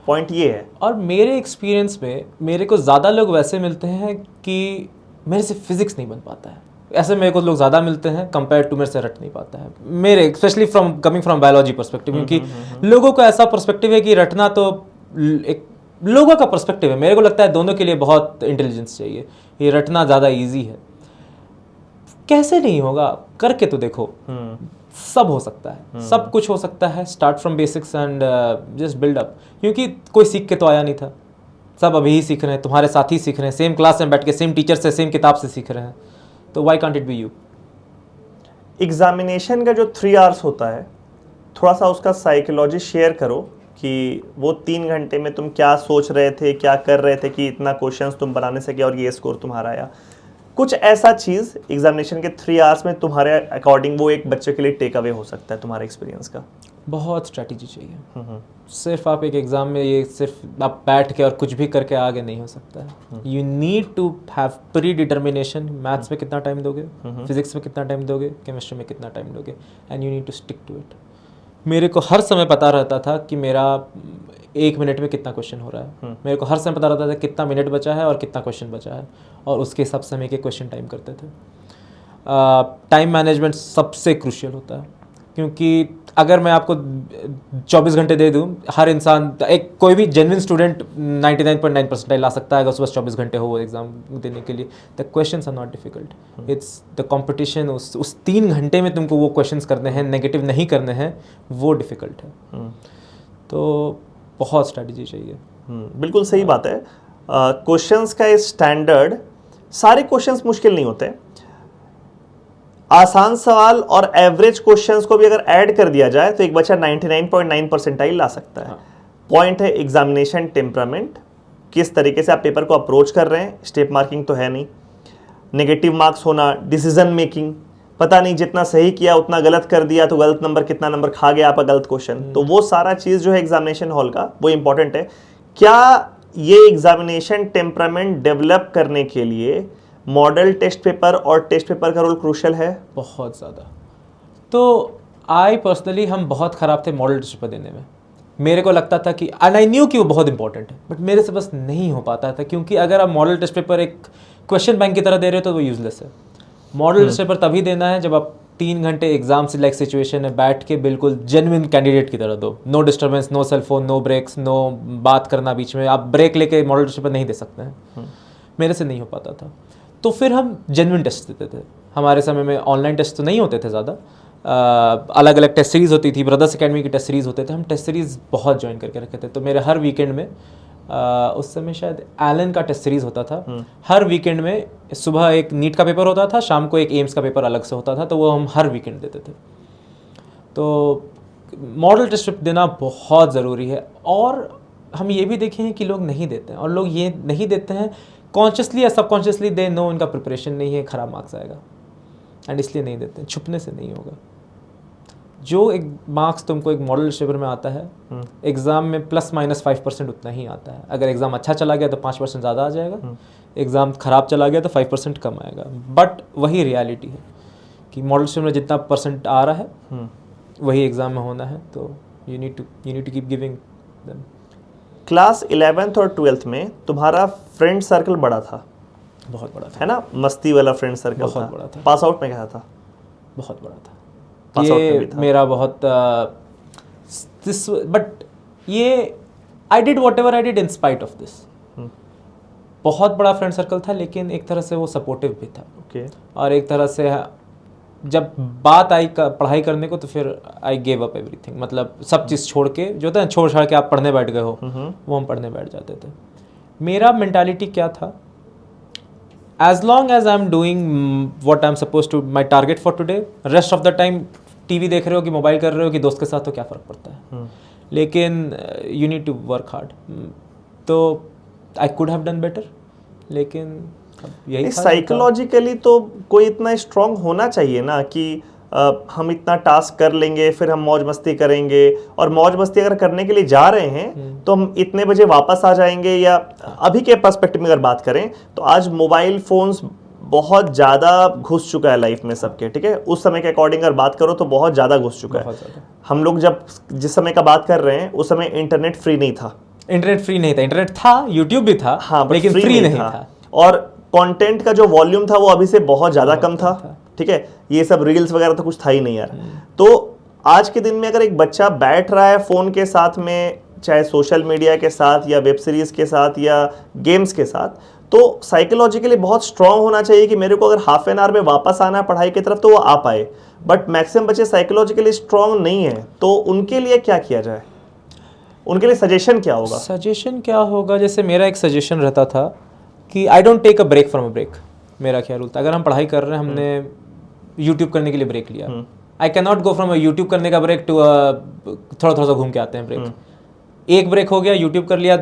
Point ये है। और मेरे एक्सपीरियंस में मेरे को ज़्यादा लोग वैसे मिलते हैं कि मेरे से फिजिक्स नहीं बन पाता है, ऐसे मेरे को लोग ज़्यादा मिलते हैं कंपेयर टू मेरे से रट नहीं पाता है मेरे, specially coming from biology perspective, क्योंकि लोगों का ऐसा परस्पेक्टिव है कि रटना तो एक लोगों का परस्पेक्टिव है। मेरे को लगता है दोनों के लिए बहुत इंटेलिजेंस चाहिए, ये रटना ज़्यादा ईजी है। कैसे नहीं होगा, करके तो देखो, सब हो सकता है, सब कुछ हो सकता है। Start from basics and just build up, क्योंकि कोई सीख के तो आया नहीं था, सब अभी ही सीख रहे हैं, तुम्हारे साथ ही सीख रहे हैं, सेम क्लास में बैठ के सेम टीचर से सेम किताब से सीख रहे हैं, तो why can't it be you. Examination का जो 3 आवर्स होता है, थोड़ा सा उसका साइकोलॉजी शेयर करो कि वो 3 घंटे में तुम क्या सोच रहे थे, क्या कर रहे थे कि इतना क्वेश्चंस तुम बनाने सके और ये स्कोर तुम्हारा आया। कुछ ऐसा चीज़ एग्जामिनेशन के 3 आवर्स में तुम्हारे अकॉर्डिंग वो एक बच्चे के लिए टेक अवे हो सकता है तुम्हारे एक्सपीरियंस का। बहुत स्ट्रैटेजी चाहिए। सिर्फ आप एक एग्ज़ाम में ये सिर्फ आप बैठ के और कुछ भी करके आगे नहीं हो सकता है। You need to have predetermination. Maths में कितना टाइम दोगे, फिजिक्स में कितना टाइम दोगे, केमिस्ट्री में कितना टाइम दोगे, and you need to stick to it. मेरे को हर समय पता रहता था कि मेरा 1 मिनट में कितना क्वेश्चन हो रहा है, मेरे को हर समय पता रहता था कितना मिनट बचा है और कितना क्वेश्चन बचा है, और उसके हिसाब से हम एक क्वेश्चन टाइम करते थे। टाइम मैनेजमेंट सबसे क्रूशियल होता है, क्योंकि अगर मैं आपको 24 घंटे दे दूं, हर इंसान, एक कोई भी जेन्युइन स्टूडेंट 99.9% ला सकता है अगर उसके पास 24 घंटे हो वो एग्ज़ाम देने के लिए। The questions are not difficult, it's the competition. उस 3 घंटे में तुमको वो क्वेश्चंस करने हैं, नेगेटिव नहीं करने हैं, वो डिफ़िकल्ट है। तो बहुत स्ट्रैटेजी चाहिए। बिल्कुल सही बात है। क्वेश्चंस का स्टैंडर्ड, सारे क्वेश्चंस मुश्किल नहीं होते, आसान सवाल और एवरेज क्वेश्चंस को भी अगर ऐड कर दिया जाए तो एक बच्चा 99.9 परसेंटाइल ला सकता है। पॉइंट है एग्जामिनेशन टेम्परामेंट, किस तरीके से आप पेपर को अप्रोच कर रहे हैं। स्टेप मार्किंग तो है नहीं, नेगेटिव मार्क्स होना, डिसीजन मेकिंग, पता नहीं जितना सही किया उतना गलत कर दिया तो गलत नंबर, कितना नंबर खा गया आपका गलत क्वेश्चन, तो वो सारा चीज़ जो है एग्जामिनेशन हॉल का वो इंपॉर्टेंट है। क्या ये एग्जामिनेशन टेम्परामेंट डेवलप करने के लिए मॉडल टेस्ट पेपर और टेस्ट पेपर का रोल क्रूशियल है? बहुत ज़्यादा। तो आई पर्सनली, हम बहुत ख़राब थे मॉडल टेस्ट पेपर देने में। मेरे को लगता था कि, एंड आई न्यू कि वो बहुत इंपॉर्टेंट है, बट मेरे से बस नहीं हो पाता था, क्योंकि अगर आप मॉडल टेस्ट पेपर एक क्वेश्चन बैंक की तरह दे रहे हो तो वो यूजलेस है। मॉडल टेस्ट पेपर तभी देना है जब आप 3 घंटे एग्जाम से लाइक सिचुएशन है बैठ के बिल्कुल जेन्युइन कैंडिडेट की तरह दो। No disturbance, no cellphone, no breaks, no बात करना बीच में। आप ब्रेक लेके मॉडल टेस्ट पेपर नहीं दे सकते हैं। मेरे से नहीं हो पाता था, तो फिर हम जेन्युइन टेस्ट देते थे। हमारे समय में ऑनलाइन टेस्ट तो नहीं होते थे ज़्यादा, अलग अलग टेस्ट सीरीज़ होती थी, ब्रदर्स अकेडमी की टेस्ट सीरीज़ होते थे, हम टेस्ट सीरीज़ बहुत ज्वाइन करके रखे थे। तो मेरे हर वीकेंड में, उस समय शायद एलन का टेस्ट सीरीज़ होता था, हर वीकेंड में सुबह एक नीट का पेपर होता था, शाम को एक एम्स का पेपर अलग से होता था, तो वो हम हर वीकेंड देते थे। तो मॉडल टेस्ट देना बहुत ज़रूरी है। और हम ये भी देखे हैं कि लोग नहीं देते हैं, और लोग ये नहीं देते हैं कॉन्शियसली या सबकॉन्शियसली, दे नो उनका प्रिपरेशन नहीं है, ख़राब मार्क्स आएगा, एंड इसलिए नहीं देते हैं। छुपने से नहीं होगा। जो एक मार्क्स तुमको एक मॉडल पेपर में आता है, एग्ज़ाम में ±5% उतना ही आता है। अगर एग्ज़ाम अच्छा चला गया तो 5% ज़्यादा आ जाएगा, एग्ज़ाम ख़राब चला गया तो 5% कम आएगा। बट वही रियलिटी है कि मॉडल पेपर में जितना परसेंट आ रहा है वही एग्ज़ाम में होना है, तो you need to keep giving them. Class 11th और 12th में तुम्हारा फ्रेंड सर्कल बड़ा था, बहुत बड़ा था, है ना? मस्ती वाला फ्रेंड सर्कल बहुत बड़ा था। पास आउट में क्या था? बहुत बड़ा था। पास आउट में भी ये था। मेरा बहुत बट ये I did what ever I did in spite of this. बहुत बड़ा फ्रेंड सर्कल था, लेकिन एक तरह से वो सपोर्टिव भी था। ओके। और एक तरह से जब बात आई पढ़ाई करने को, तो फिर आई गेव अप एवरीथिंग। मतलब सब चीज़ छोड़ के, जो होता है छोड़ छाड़ के आप पढ़ने बैठ गए हो, वो हम पढ़ने बैठ जाते थे। मेरा मेंटालिटी क्या था, as long as I am doing what I am suppose to, my target for today, rest of the time TV देख रहे हो कि मोबाइल कर रहे हो कि दोस्त के साथ, तो क्या फ़र्क पड़ता है। लेकिन you need to work hard. तो I could have done better, लेकिन यही साइकोलॉजिकली तो कोई इतना स्ट्रांग होना चाहिए ना कि हम इतना टास्क कर लेंगे, फिर हम मौज मस्ती करेंगे, और मौज मस्ती अगर करने के लिए जा रहे हैं तो हम इतने बजे वापस आ जाएंगे। या अभी के पर्सपेक्टिव में अगर बात करें तो आज मोबाइल फोन्स बहुत ज़्यादा घुस चुका है लाइफ में सबके, ठीक है? उस समय के अकॉर्डिंग अगर बात करो तो बहुत ज़्यादा घुस चुका है। हम लोग जब जिस समय का बात कर रहे हैं उस समय इंटरनेट फ्री नहीं था। इंटरनेट फ्री नहीं था, इंटरनेट था, यूट्यूब भी था, हाँ, लेकिन फ्री नहीं था। और कंटेंट का जो वॉल्यूम था वो अभी से बहुत ज़्यादा कम था, ठीक है, ये सब रील्स वगैरह तो कुछ था ही नहीं यार। तो आज के दिन में अगर एक बच्चा बैठ रहा है फ़ोन के साथ में, चाहे सोशल मीडिया के साथ या वेब सीरीज़ के साथ या गेम्स के साथ, तो साइकोलॉजिकली बहुत स्ट्रांग होना चाहिए कि मेरे को अगर हाफ एन आवर में वापस आना है पढ़ाई की तरफ तो वो आ पाए। बट मैक्सिमम बच्चे साइकोलॉजिकली स्ट्रांग नहीं है, तो उनके लिए क्या किया जाए, उनके लिए सजेशन क्या होगा? सजेशन क्या होगा, जैसे मेरा एक सजेशन रहता था कि I don't take a break from a break. मेरा क्या रूल था, अगर हम पढ़ाई कर रहे हैं, हमने यूट्यूब करने के लिए ब्रेक लिया, I can not go from YouTube करने का ब्रेक टू थोड़ा थोड़ा सा घूम के आते हैं ब्रेक। एक ब्रेक हो गया, यूट्यूब कर लिया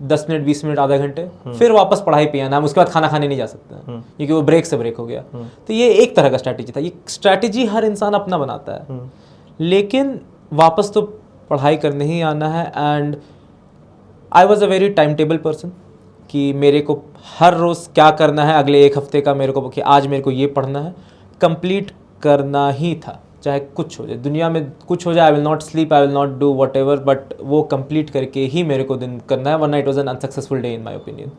10 मिनट 20 मिनट आधा घंटे, फिर वापस पढ़ाई पे आना, हम उसके बाद खाना खाने नहीं जा सकते हैं क्योंकि वो ब्रेक से ब्रेक हो गया। तो ये एक तरह का स्ट्रैटेजी था। ये स्ट्रैटेजी हर इंसान अपना बनाता है, लेकिन वापस तो पढ़ाई करने ही आना है। And I was a very time table person कि मेरे को हर रोज़ क्या करना है, अगले एक हफ्ते का मेरे को कि आज मेरे को ये पढ़ना है, कंप्लीट करना ही था, चाहे कुछ हो जाए, दुनिया में कुछ हो जाए। I will not sleep, I will not do whatever, but वो कंप्लीट करके ही मेरे को दिन करना है, वरना it was an unsuccessful day in my opinion.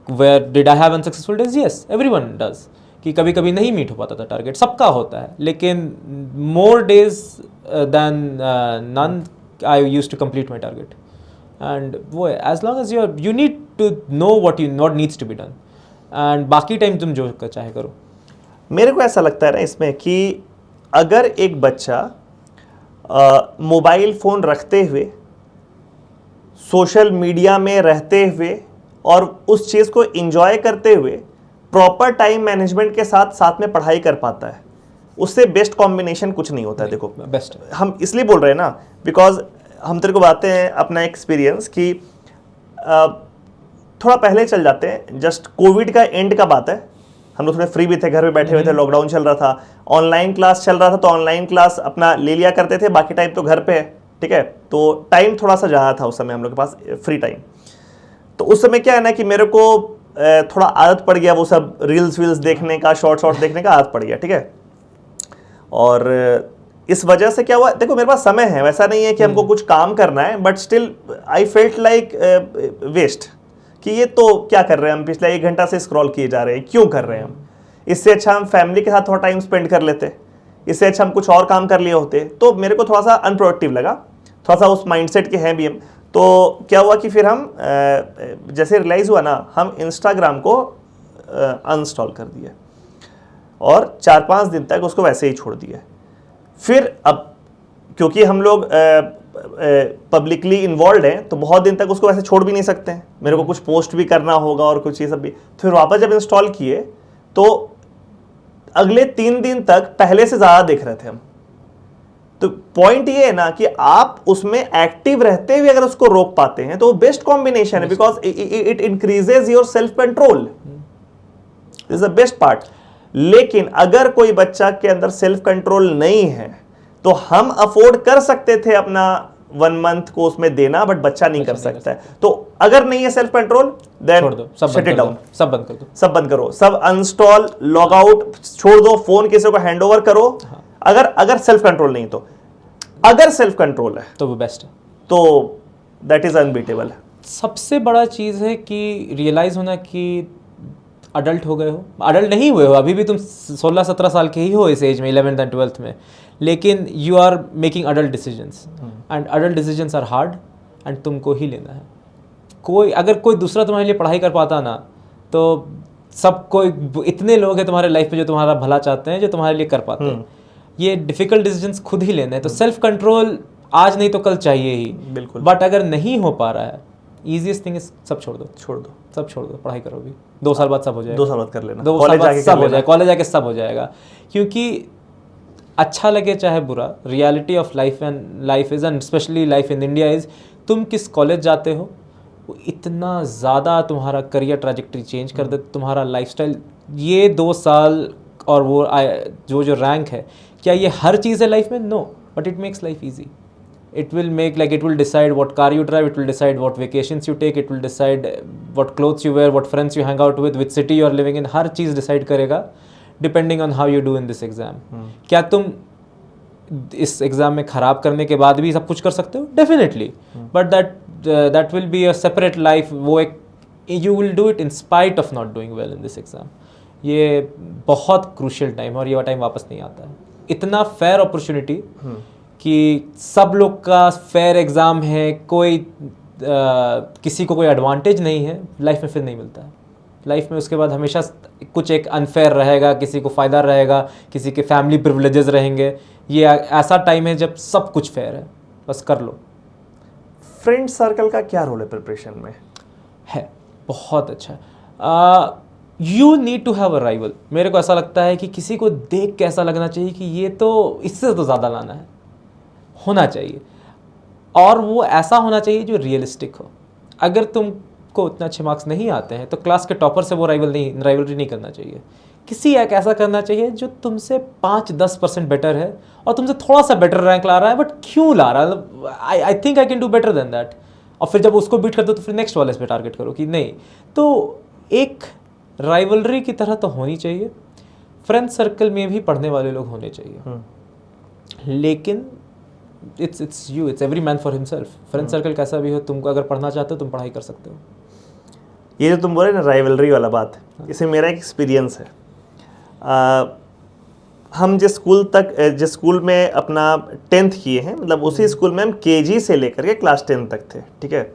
Where did I have unsuccessful days? Yes, everyone does, कि कभी कभी नहीं मीट हो पाता था टारगेट, सबका होता है, लेकिन more days than none I used to complete my target. And वो है, as long as you need to know what needs to be done, and बाकी टाइम तुम जो चाहे करो। मेरे को ऐसा लगता है ना इसमें कि अगर एक बच्चा मोबाइल फ़ोन रखते हुए, सोशल मीडिया में रहते हुए और उस चीज़ को एंजॉय करते हुए प्रॉपर टाइम मैनेजमेंट के साथ साथ में पढ़ाई कर पाता है, उससे बेस्ट कॉम्बिनेशन कुछ नहीं होता है। देखो बेस्ट हम इसलिए बोल रहे हैं ना, बिकॉज हम तेरे को बताते हैं अपना एक्सपीरियंस कि थोड़ा पहले चल जाते हैं, जस्ट कोविड का एंड का बात है, हम लोग थोड़े फ्री भी थे, घर में बैठे हुए थे, लॉकडाउन चल रहा था, ऑनलाइन क्लास चल रहा था, तो ऑनलाइन क्लास अपना ले लिया करते थे, बाकी टाइम तो घर पे है, ठीक है। तो टाइम थोड़ा सा ज़्यादा था उस समय हम लोग के पास, फ्री टाइम। तो उस समय क्या है ना कि मेरे को थोड़ा आदत पड़ गया वो सब रील्स वील्स देखने का, शॉर्ट देखने का आदत पड़ गया, ठीक है। और इस वजह से क्या हुआ, देखो मेरे पास समय है, वैसा नहीं है कि हमको कुछ काम करना है, but still I felt like waste, कि ये तो क्या कर रहे हैं हम, पिछले 1 घंटा से स्क्रॉल किए जा रहे हैं, क्यों कर रहे हैं हम? इससे अच्छा हम फैमिली के साथ थोड़ा टाइम स्पेंड कर लेते, इससे अच्छा हम कुछ और काम कर लिए होते। तो मेरे को थोड़ा सा अनप्रोडक्टिव लगा, थोड़ा सा उस माइंडसेट के हैं भी हम। तो क्या हुआ कि फिर हम जैसे रियलाइज़ हुआ ना, हम इंस्टाग्राम को अनइंस्टॉल कर दिए और 4-5 दिन तक उसको वैसे ही छोड़ दिए। फिर अब क्योंकि हम लोग पब्लिकली इन्वॉल्व हैं, तो बहुत दिन तक उसको वैसे छोड़ भी नहीं सकते हैं, मेरे को कुछ पोस्ट भी करना होगा और कुछ ये सब भी। फिर वापस जब इंस्टॉल किए तो अगले 3 दिन तक पहले से ज़्यादा देख रहे थे हम। तो पॉइंट ये है ना कि आप उसमें एक्टिव रहते हुए अगर उसको रोक पाते हैं तो वो बेस्ट कॉम्बिनेशन है, because it increases your self control, this is the best part. लेकिन अगर कोई बच्चा के अंदर सेल्फ कंट्रोल नहीं है तो हम अफोर्ड कर सकते थे अपना 1 मंथ को उसमें देना, बट बच्चा नहीं कर सकता है। तो अगर नहीं है self control, then shut it down, सब बंद कर दो, सब बंद करो, सब अनइंस्टॉल, लॉग आउट, छोड़ दो, फोन किसी को हैंड ओवर करो। अगर सेल्फ कंट्रोल नहीं, तो अगर सेल्फ कंट्रोल है तो वो बेस्ट है, तो दैट इज अनबीटेबल। सबसे बड़ा चीज़ है कि रियलाइज़ होना कि अडल्ट हो गए हो, अडल्ट नहीं हुए हो, अभी भी तुम 16-17 साल के ही हो इस एज में, 11th एंड 12th में, लेकिन you are making adult decisions, and adult decisions are hard, and तुमको ही लेना है। अगर कोई दूसरा तुम्हारे लिए पढ़ाई कर पाता ना, तो सब कोई इतने लोग हैं तुम्हारे लाइफ में जो तुम्हारा भला चाहते हैं, जो तुम्हारे लिए कर पाते हैं। ये डिफिकल्ट डिसीजंस खुद ही लेने हैं, तो सेल्फ कंट्रोल आज नहीं तो कल चाहिए ही, बिल्कुल। बट अगर नहीं हो पा रहा है, ईजीएस्ट थिंग इज सब छोड़ दो, सब छोड़ दो, पढ़ाई करो भी, 2 साल बाद सब हो जाएगा, 2 साल बाद कर लेना, 2 साल बाद सब हो जाएगा, कॉलेज जाके सब हो जाएगा। क्योंकि अच्छा लगे चाहे बुरा, reality of life and life is, and specially life in India is, तुम किस कॉलेज जाते हो वो इतना ज़्यादा तुम्हारा करियर ट्रैजेक्टरी चेंज कर दे, तुम्हारा लाइफस्टाइल। ये 2 साल और वो जो रैंक है, क्या ये हर चीज़ है लाइफ में? No, but it makes life easy. It will make, like, it will decide what car you drive, it will decide what vacations you take, it will decide what clothes you wear, what friends you hang out with, which city you are living in, her cheese decide करेगा depending on how you do in this exam। क्या तुम इस exam में ख़राब करने के बाद भी सब कुछ कर सकते हो? Definitely, but that will be a separate life, वो एक you will do it in spite of not doing well in this exam. ये बहुत क्रूशियल टाइम है और ये टाइम वापस नहीं आता है। इतना फेयर अपॉर्चुनिटी कि सब लोग का फेयर एग्ज़ाम है, कोई किसी को कोई एडवांटेज नहीं है, लाइफ में फिर नहीं मिलता है। लाइफ में उसके बाद हमेशा कुछ एक अनफेयर रहेगा, किसी को फ़ायदा रहेगा, किसी के फैमिली प्रिविलेजेस रहेंगे। ये ऐसा टाइम है जब सब कुछ फेयर है, बस कर लो। फ्रेंड सर्कल का क्या रोल है प्रिपरेशन में? है बहुत अच्छा। You need to have a rival. मेरे को ऐसा लगता है कि किसी को देख के ऐसा लगना चाहिए कि ये तो इससे तो ज़्यादा लाना है, होना चाहिए। और वो ऐसा होना चाहिए जो रियलिस्टिक हो। अगर तुमको उतना अच्छे मार्क्स नहीं आते हैं तो क्लास के टॉपर से वो राइवलरी नहीं करना चाहिए। किसी एक ऐसा करना चाहिए जो तुमसे 5-10% बेटर है और तुमसे थोड़ा सा बेटर रैंक ला रहा है, बट क्यों ला रहा है, आई think I can do better than that. और फिर जब उसको बीट कर दो तो फिर नेक्स्ट वाले पे टारगेट करो कि नहीं। तो एक राइवलरी की तरह तो होनी चाहिए। फ्रेंड सर्कल में भी पढ़ने वाले लोग होने चाहिए, लेकिन it's every man for himself. Friend circle कैसा भी हो, तुमको अगर पढ़ना चाहते हो तुम पढ़ाई कर सकते हो। ये जो तुम बोले ना राइवलरी वाला बात, इससे मेरा एक एक्सपीरियंस है। हम जिस स्कूल में अपना 10th किए हैं, मतलब उसी स्कूल में हम KG से लेकर के क्लास 10 तक थे, ठीक है।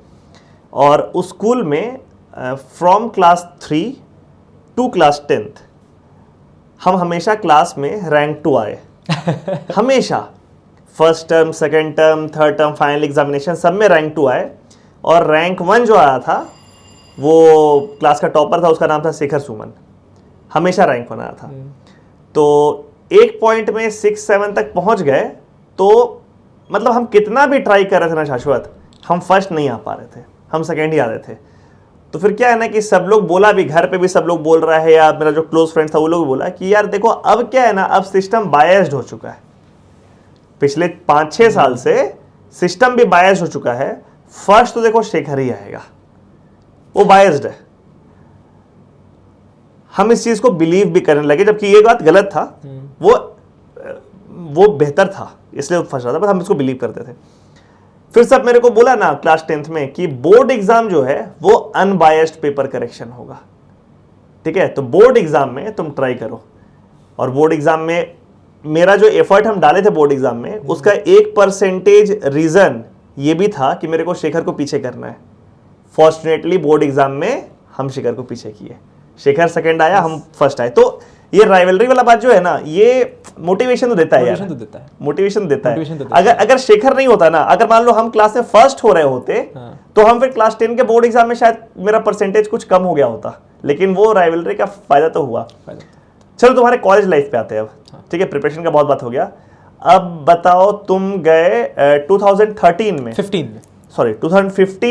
और उस स्कूल में from class 3 to class 10th हम हमेशा क्लास में रैंक 2 आए। हमेशा first term, second term, third term, final examination सब में रैंक 2 आए। और रैंक 1 जो आया था वो क्लास का टॉपर था, उसका नाम था शेखर सुमन। हमेशा रैंक 1 आया था। तो एक पॉइंट में 6-7 तक पहुंच गए तो मतलब हम कितना भी ट्राई कर रहे थे ना शाश्वत, हम फर्स्ट नहीं आ पा रहे थे, हम सेकेंड ही आ रहे थे। तो फिर क्या है ना कि सब लोग बोला भी, घर पे भी सब लोग बोल रहा है, या मेरा जो क्लोज फ्रेंड था वो लोग बोला कि यार देखो अब क्या है ना, अब सिस्टम बायस्ड हो चुका है। पिछले 5-6 साल से सिस्टम भी बायस्ड हो चुका है। फर्स्ट तो देखो शेखर ही आएगा, वो बायस्ड है। हम इस चीज को बिलीव भी करने लगे, जबकि ये बात गलत था। वो बेहतर था इसलिए फंस रहा था, बस हम इसको बिलीव करते थे। फिर सब मेरे को बोला ना क्लास 10th में कि बोर्ड एग्जाम जो है वो अनबायस्ड पेपर करेक्शन होगा, ठीक है। तो बोर्ड एग्जाम में तुम ट्राई करो। और बोर्ड एग्जाम में मेरा जो एफर्ट हम डाले थे बोर्ड एग्जाम में, उसका 1% रीजन ये भी था कि मेरे को शेखर को पीछे करना है। फॉर्चुनेटली बोर्ड एग्जाम में हम शेखर को पीछे किए, शेखर सेकंड आया, हम फर्स्ट आए। तो ये राइवलरी वाला बात जो है ना, ये मोटिवेशन तो देता है यार, मोटिवेशन देता है। अगर शेखर नहीं होता ना, अगर मान लो हम क्लास में फर्स्ट हो रहे होते तो हम फिर क्लास 10 के बोर्ड एग्जाम में शायद मेरा परसेंटेज कुछ कम हो गया होता, लेकिन वो राइवलरी का फायदा तो हुआ। चलो तुम्हारे कॉलेज लाइफ पे आते हैं अब, ठीक है। प्रिपरेशन का बहुत बात हो गया। अब बताओ, तुम गए 2015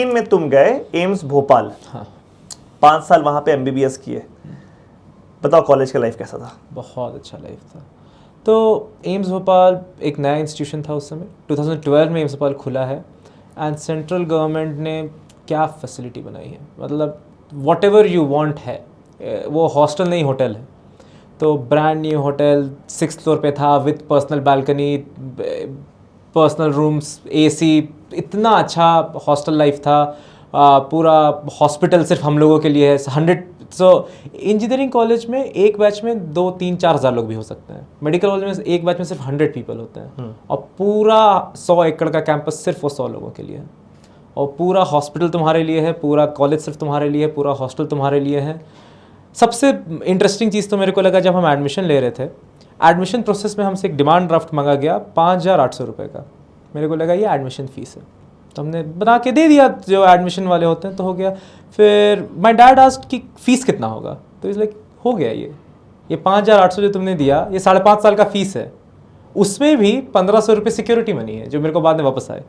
में तुम गए एम्स भोपाल, 5 साल वहां पे MBBS किए। बताओ कॉलेज का लाइफ कैसा था? बहुत अच्छा लाइफ था। तो एम्स भोपाल एक नया इंस्टीट्यूशन था उस समय, 2012 में एम्स भोपाल खुला है। एंड सेंट्रल गवर्नमेंट ने क्या फैसिलिटी बनाई है, मतलब वॉट एवर यू वांट है। वो हॉस्टल नहीं, होटल है। तो brand new hotel 6th floor पे था, with personal balcony, personal rooms, AC, इतना अच्छा हॉस्टल लाइफ था। पूरा हॉस्पिटल सिर्फ हम लोगों के लिए है। 100 इंजीनियरिंग कॉलेज में एक बैच में 2-3-4 हज़ार लोग भी हो सकते हैं। मेडिकल कॉलेज में एक बैच में सिर्फ 100 पीपल होते हैं। और पूरा 100 एकड़ का कैंपस सिर्फ वो 100 लोगों के लिए है। और पूरा हॉस्पिटल तुम्हारे लिए है, पूरा कॉलेज सिर्फ तुम्हारे लिए है, पूरा हॉस्टल तुम्हारे लिए है। सबसे इंटरेस्टिंग चीज़ तो मेरे को लगा जब हम एडमिशन ले रहे थे, एडमिशन प्रोसेस में हमसे एक डिमांड ड्राफ्ट मांगा गया 5,800 रुपये का। मेरे को लगा ये एडमिशन फ़ीस है, तो हमने बना के दे दिया जो एडमिशन वाले होते हैं, तो हो गया। फिर माय डैड आस्क्ड कि फ़ीस कितना होगा, तो इज़ लाइक हो गया ये 5,800 जो तुमने दिया, ये 5.5 साल का फ़ीस है। उसमें भी 1,500 रुपये सिक्योरिटी मनी है जो मेरे को बाद में वापस आए।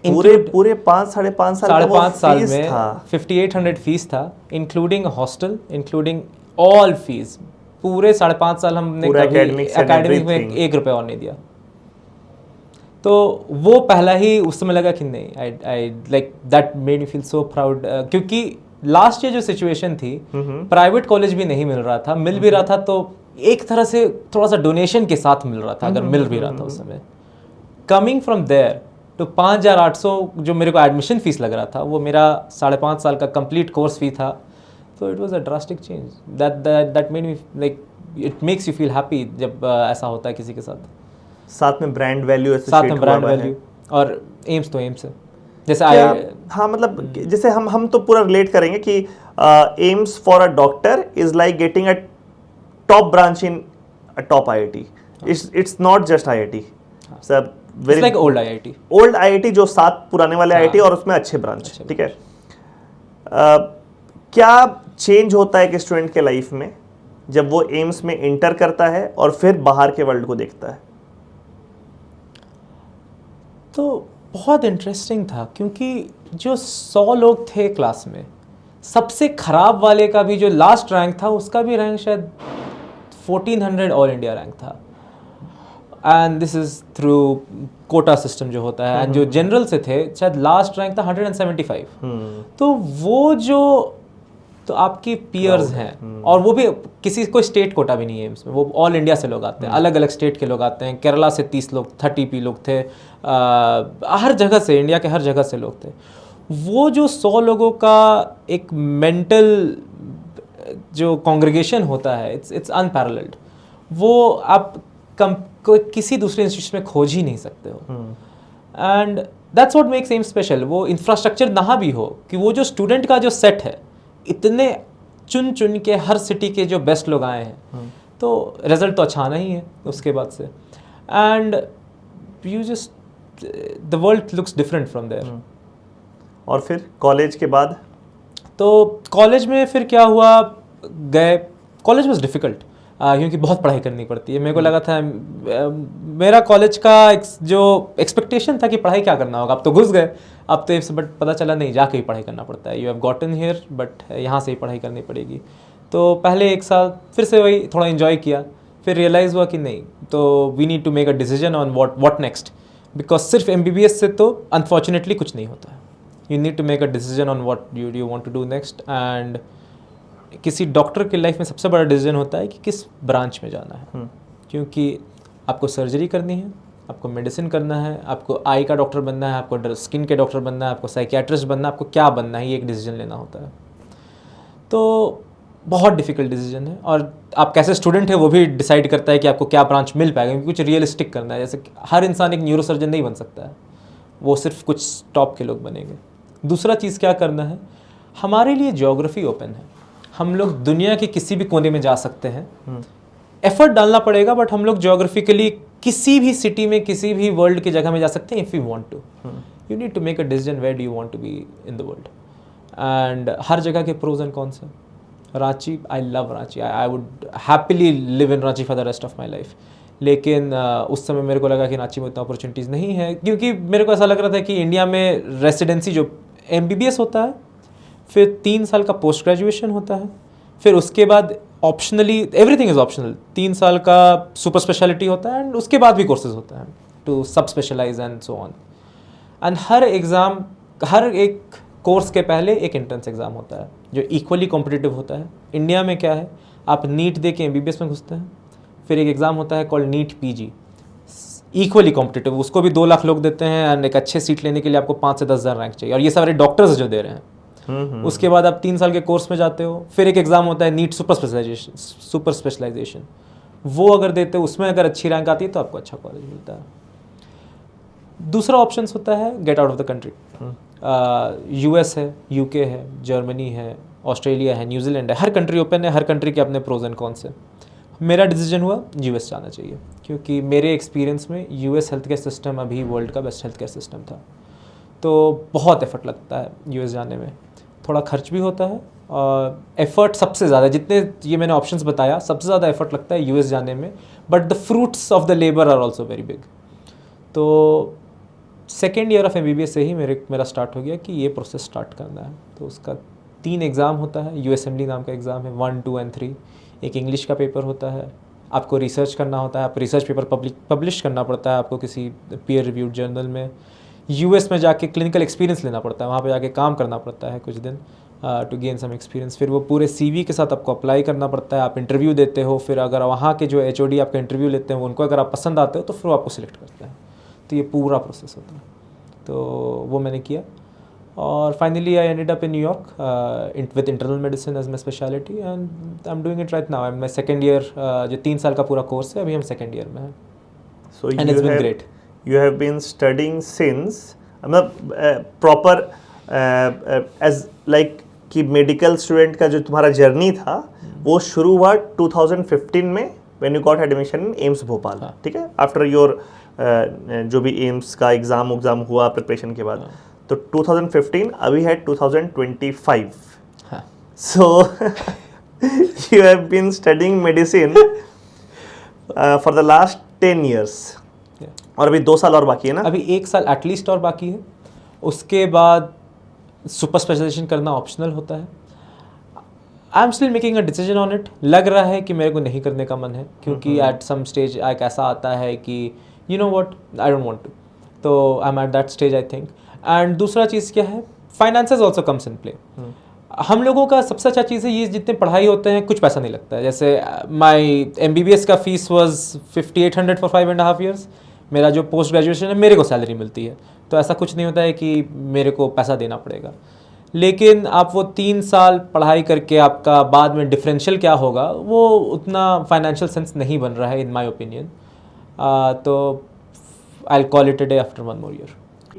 पूरे 5-5.5 साल में 5,800 फीस था, including hostel, including all fees. पूरे 5.5 साल हमने एकेडमिक में 1 रुपये और नहीं दिया। तो वो पहला ही उस समय लगा कि नहीं, I like that made me feel so proud. क्योंकि लास्ट ईयर जो सिचुएशन थी, प्राइवेट कॉलेज भी नहीं मिल रहा था, मिल भी रहा था तो एक तरह से थोड़ा सा डोनेशन के साथ मिल रहा था, अगर मिल भी रहा था उस समय। कमिंग फ्रॉम देयर, तो 5,800 जो मेरे को एडमिशन फीस लग रहा था वो मेरा 5.5 साल का कंप्लीट कोर्स फी था. तो it was a drastic change that made me like it makes you feel happy जब ऐसा होता है किसी के साथ. साथ में ब्रांड वैल्यू साथ में ब्रांड वैल्यू और एम्स तो एम्स है. जैसे हाँ मतलब जैसे हम तो पूरा रिलेट करेंगे कि AIIMS for a doctor is like getting a top branch in a top IIT. It's not just IIT, सब very like old IIT. Old IIT जो 7 पुराने वाले आईआईटी और उसमें अच्छे ब्रांच. ठीक है. क्या चेंज होता है एक स्टूडेंट के लाइफ में जब वो एम्स में इंटर करता है और फिर बाहर के वर्ल्ड को देखता है? तो बहुत इंटरेस्टिंग था क्योंकि जो 100 लोग थे क्लास में, सबसे खराब वाले का भी जो लास्ट रैंक था उसका भी रैंक शायद 1400 ऑल इंडिया रैंक था. And this is through quota system जो होता है. एंड जो जनरल से थे शायद लास्ट रैंक था 175. तो वो जो तो आपकी पियर्स हैं और वो भी किसी कोई स्टेट कोटा भी नहीं है एम्स में, वो ऑल इंडिया से लोग आते हैं, अलग अलग स्टेट के लोग आते हैं. केरला से 30 लोग 30 लोग थे, हर जगह से, इंडिया के हर जगह से लोग थे. वो जो 100 लोगों का एक मेंटल जो कॉन्ग्रीगेशन होता है इट्स अनपैरेलल्ड. वो आप किसी दूसरे इंस्टीट्यूशन में खोज ही नहीं सकते हो. And that's what makes AIIMS special. वो इंफ्रास्ट्रक्चर ना भी हो कि वो जो स्टूडेंट का जो सेट है, इतने चुन चुन के हर सिटी के जो बेस्ट लोग आए हैं, तो रिजल्ट तो अच्छा आना ही है उसके बाद से. And you just the world looks different from there. और फिर कॉलेज के बाद? तो कॉलेज में फिर क्या हुआ, गए. कॉलेज वॉज डिफ़िकल्ट क्योंकि बहुत पढ़ाई करनी पड़ती है. मेरे को लगा था मेरा कॉलेज का जो एक्सपेक्टेशन था कि पढ़ाई क्या करना होगा, अब तो घुस गए. अब तो बट पता चला नहीं, जाके ही पढ़ाई करना पड़ता है. You have gotten here but यहाँ से ही पढ़ाई करनी पड़ेगी. तो पहले 1 साल फिर से वही थोड़ा इन्जॉय किया. फिर रियलाइज़ हुआ कि नहीं, तो we need to make a decision on what next. Because सिर्फ MBBS से तो अनफॉर्चुनेटली कुछ नहीं होता है. You need to make a decision on what you want to do next. And किसी डॉक्टर की लाइफ में सबसे बड़ा डिसीजन होता है कि किस ब्रांच में जाना है. क्योंकि आपको सर्जरी करनी है, आपको मेडिसिन करना है, आपको आई का डॉक्टर बनना है, आपको स्किन के डॉक्टर बनना है, आपको साइकियाट्रिस्ट बनना है, आपको क्या बनना है, ये एक डिसीजन लेना होता है. तो बहुत डिफिकल्ट डिसीजन है. और आप कैसे स्टूडेंट है वो भी डिसाइड करता है कि आपको क्या ब्रांच मिल पाएगा. क्योंकि कुछ रियलिस्टिक करना है. जैसे हर इंसान एक न्यूरो सर्जन नहीं बन सकता है, वो सिर्फ कुछ टॉप के लोग बनेंगे. दूसरा चीज़ क्या करना है, हमारे लिए ज्योग्राफी ओपन है. हम लोग दुनिया के किसी भी कोने में जा सकते हैं. एफर्ट डालना पड़ेगा बट हम लोग ज्योग्राफिकली किसी भी सिटी में, किसी भी वर्ल्ड की जगह में जा सकते हैं. If you want to, you need to make a decision where do you want to be in the world. And हर जगह के प्रोज एंड कॉन्स हैं. Ranchi, I love Ranchi. I would happily live in Ranchi for the rest of my life. लेकिन उस समय मेरे को लगा कि रांची में उतना अपॉर्चुनिटीज़ नहीं है. क्योंकि मेरे को ऐसा लग रहा था कि इंडिया में रेसिडेंसी जो MBBS होता है, फिर 3 साल का पोस्ट ग्रेजुएशन होता है, फिर उसके बाद ऑप्शनली एवरीथिंग इज़ ऑप्शनल, 3 साल का सुपर स्पेशलिटी होता है. एंड उसके बाद भी कोर्सेज होता है to subspecialise and so on. And हर एक कोर्स के पहले एक एंट्रेंस एग्ज़ाम होता है जो इक्वली कॉम्पिटिटिव होता है. इंडिया में क्या है, आप नीट दे के MBBS में घुसते हैं. फिर एक एग्ज़ाम होता है called NEET PG, equally competitive. उसको भी 2 लाख लोग देते हैं. एंड एक अच्छे सीट लेने के लिए आपको 5 से 10 हज़ार रैंक चाहिए. और ये सारे डॉक्टर्स जो दे रहे हैं. उसके बाद आप 3 साल के कोर्स में जाते हो. फिर एक एग्ज़ाम होता है नीट सुपर स्पेशलाइजेशन. वो अगर देते हो, उसमें अगर अच्छी रैंक आती है तो आपको अच्छा कॉलेज मिलता है. दूसरा ऑप्शन होता है get out of the country. US है, UK है, जर्मनी है, ऑस्ट्रेलिया है, न्यूजीलैंड है. हर कंट्री ओपन है, हर कंट्री के अपने प्रोज एंड कॉन्स है. मेरा डिसीजन हुआ US जाना चाहिए क्योंकि मेरे एक्सपीरियंस में US हेल्थ केयर सिस्टम अभी वर्ल्ड का बेस्ट हेल्थ केयर सिस्टम था. तो बहुत एफर्ट लगता है US जाने में, थोड़ा खर्च भी होता है. और एफर्ट सबसे ज़्यादा, जितने ये मैंने ऑप्शंस बताया, सबसे ज़्यादा एफर्ट लगता है US जाने में. But the fruits of the labour are also very big. तो सेकेंड ईयर ऑफ MBBS से ही मेरा स्टार्ट हो गया कि ये प्रोसेस स्टार्ट करना है. तो उसका 3 एग्ज़ाम होता है. USMLE नाम का एग्ज़ाम है, 1, 2 एंड 3. एक इंग्लिश का पेपर होता है. आपको रिसर्च करना होता है. आप रिसर्च पेपर पब्लिश करना पड़ता है आपको किसी पीयर रिव्यूड जर्नल में. US में जाके क्लिनिकल एक्सपीरियंस लेना पड़ता है. वहाँ पे जाके काम करना पड़ता है कुछ दिन टू गेन सम एक्सपीरियंस. फिर वो पूरे CV के साथ आपको अप्लाई करना पड़ता है. आप इंटरव्यू देते हो. फिर अगर वहाँ के जो HOD आपका इंटरव्यू लेते हैं, उनको अगर आप पसंद आते हो तो फिर वो आपको सिलेक्ट करते हैं. तो ये पूरा प्रोसेस होता है. तो वो मैंने किया और finally I ended up in New York with internal medicine as my speciality and I am doing it right now. I am my second year, जो 3 साल का पूरा कोर्स है, अभी हम सेकेंड ईयर में हैं। So And it's been great. You have been studying since, मतलब proper as like कि मेडिकल स्टूडेंट का जो तुम्हारा जर्नी था वो शुरू हुआ 2015 में when you got admission in AIIMS Bhopal, ठीक है, आफ्टर योर जो भी एम्स का एग्जाम हुआ प्रिपरेशन के बाद, तो 2015 अभी है 2025, so you have been studying medicine for the last 10 years, और अभी 2 साल और बाकी है ना? अभी 1 साल एटलीस्ट और बाकी है, उसके बाद सुपर स्पेशलाइजेशन करना ऑप्शनल होता है। I am still making a decision on it. लग रहा है कि मेरे को नहीं करने का मन है, क्योंकि एट सम स्टेज एक ऐसा आता है कि you know what, I don't want to, तो I am at that stage I think. And दूसरा चीज़ क्या है, finances also comes in play. हम लोगों का सबसे अच्छा चीज़ है ये, जितने पढ़ाई होते हैं कुछ पैसा नहीं लगता है। जैसे माई MBBS का फीस वॉज 5800 फॉर 5.5 years। मेरा जो पोस्ट ग्रेजुएशन है मेरे को सैलरी मिलती है, तो ऐसा कुछ नहीं होता है कि मेरे को पैसा देना पड़ेगा। लेकिन आप वो 3 साल पढ़ाई करके आपका बाद में डिफरेंशियल क्या होगा, वो उतना फाइनेंशियल सेंस नहीं बन रहा है इन माई ओपिनियन। तो I call it a day after 1 more year।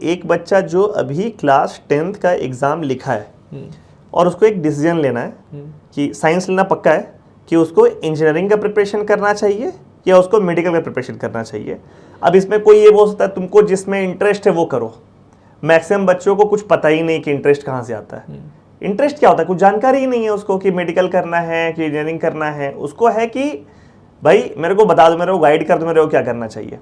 एक बच्चा जो अभी क्लास 10th का एग्ज़ाम लिखा है और उसको एक डिसीजन लेना है कि साइंस लेना पक्का है कि उसको इंजीनियरिंग का प्रिपरेशन करना चाहिए या उसको मेडिकल का प्रिपरेशन करना चाहिए। अब इसमें कोई ये बोल सकता है तुमको जिसमें इंटरेस्ट है वो करो। मैक्सिमम बच्चों को कुछ पता ही नहीं कि इंटरेस्ट कहाँ से आता है। इंटरेस्ट क्या होता है, कुछ जानकारी ही नहीं है उसको कि मेडिकल करना है कि इंजीनियरिंग करना है। उसको है कि भाई मेरे को बता दो, मेरे को गाइड कर दो, मेरे को क्या करना चाहिए।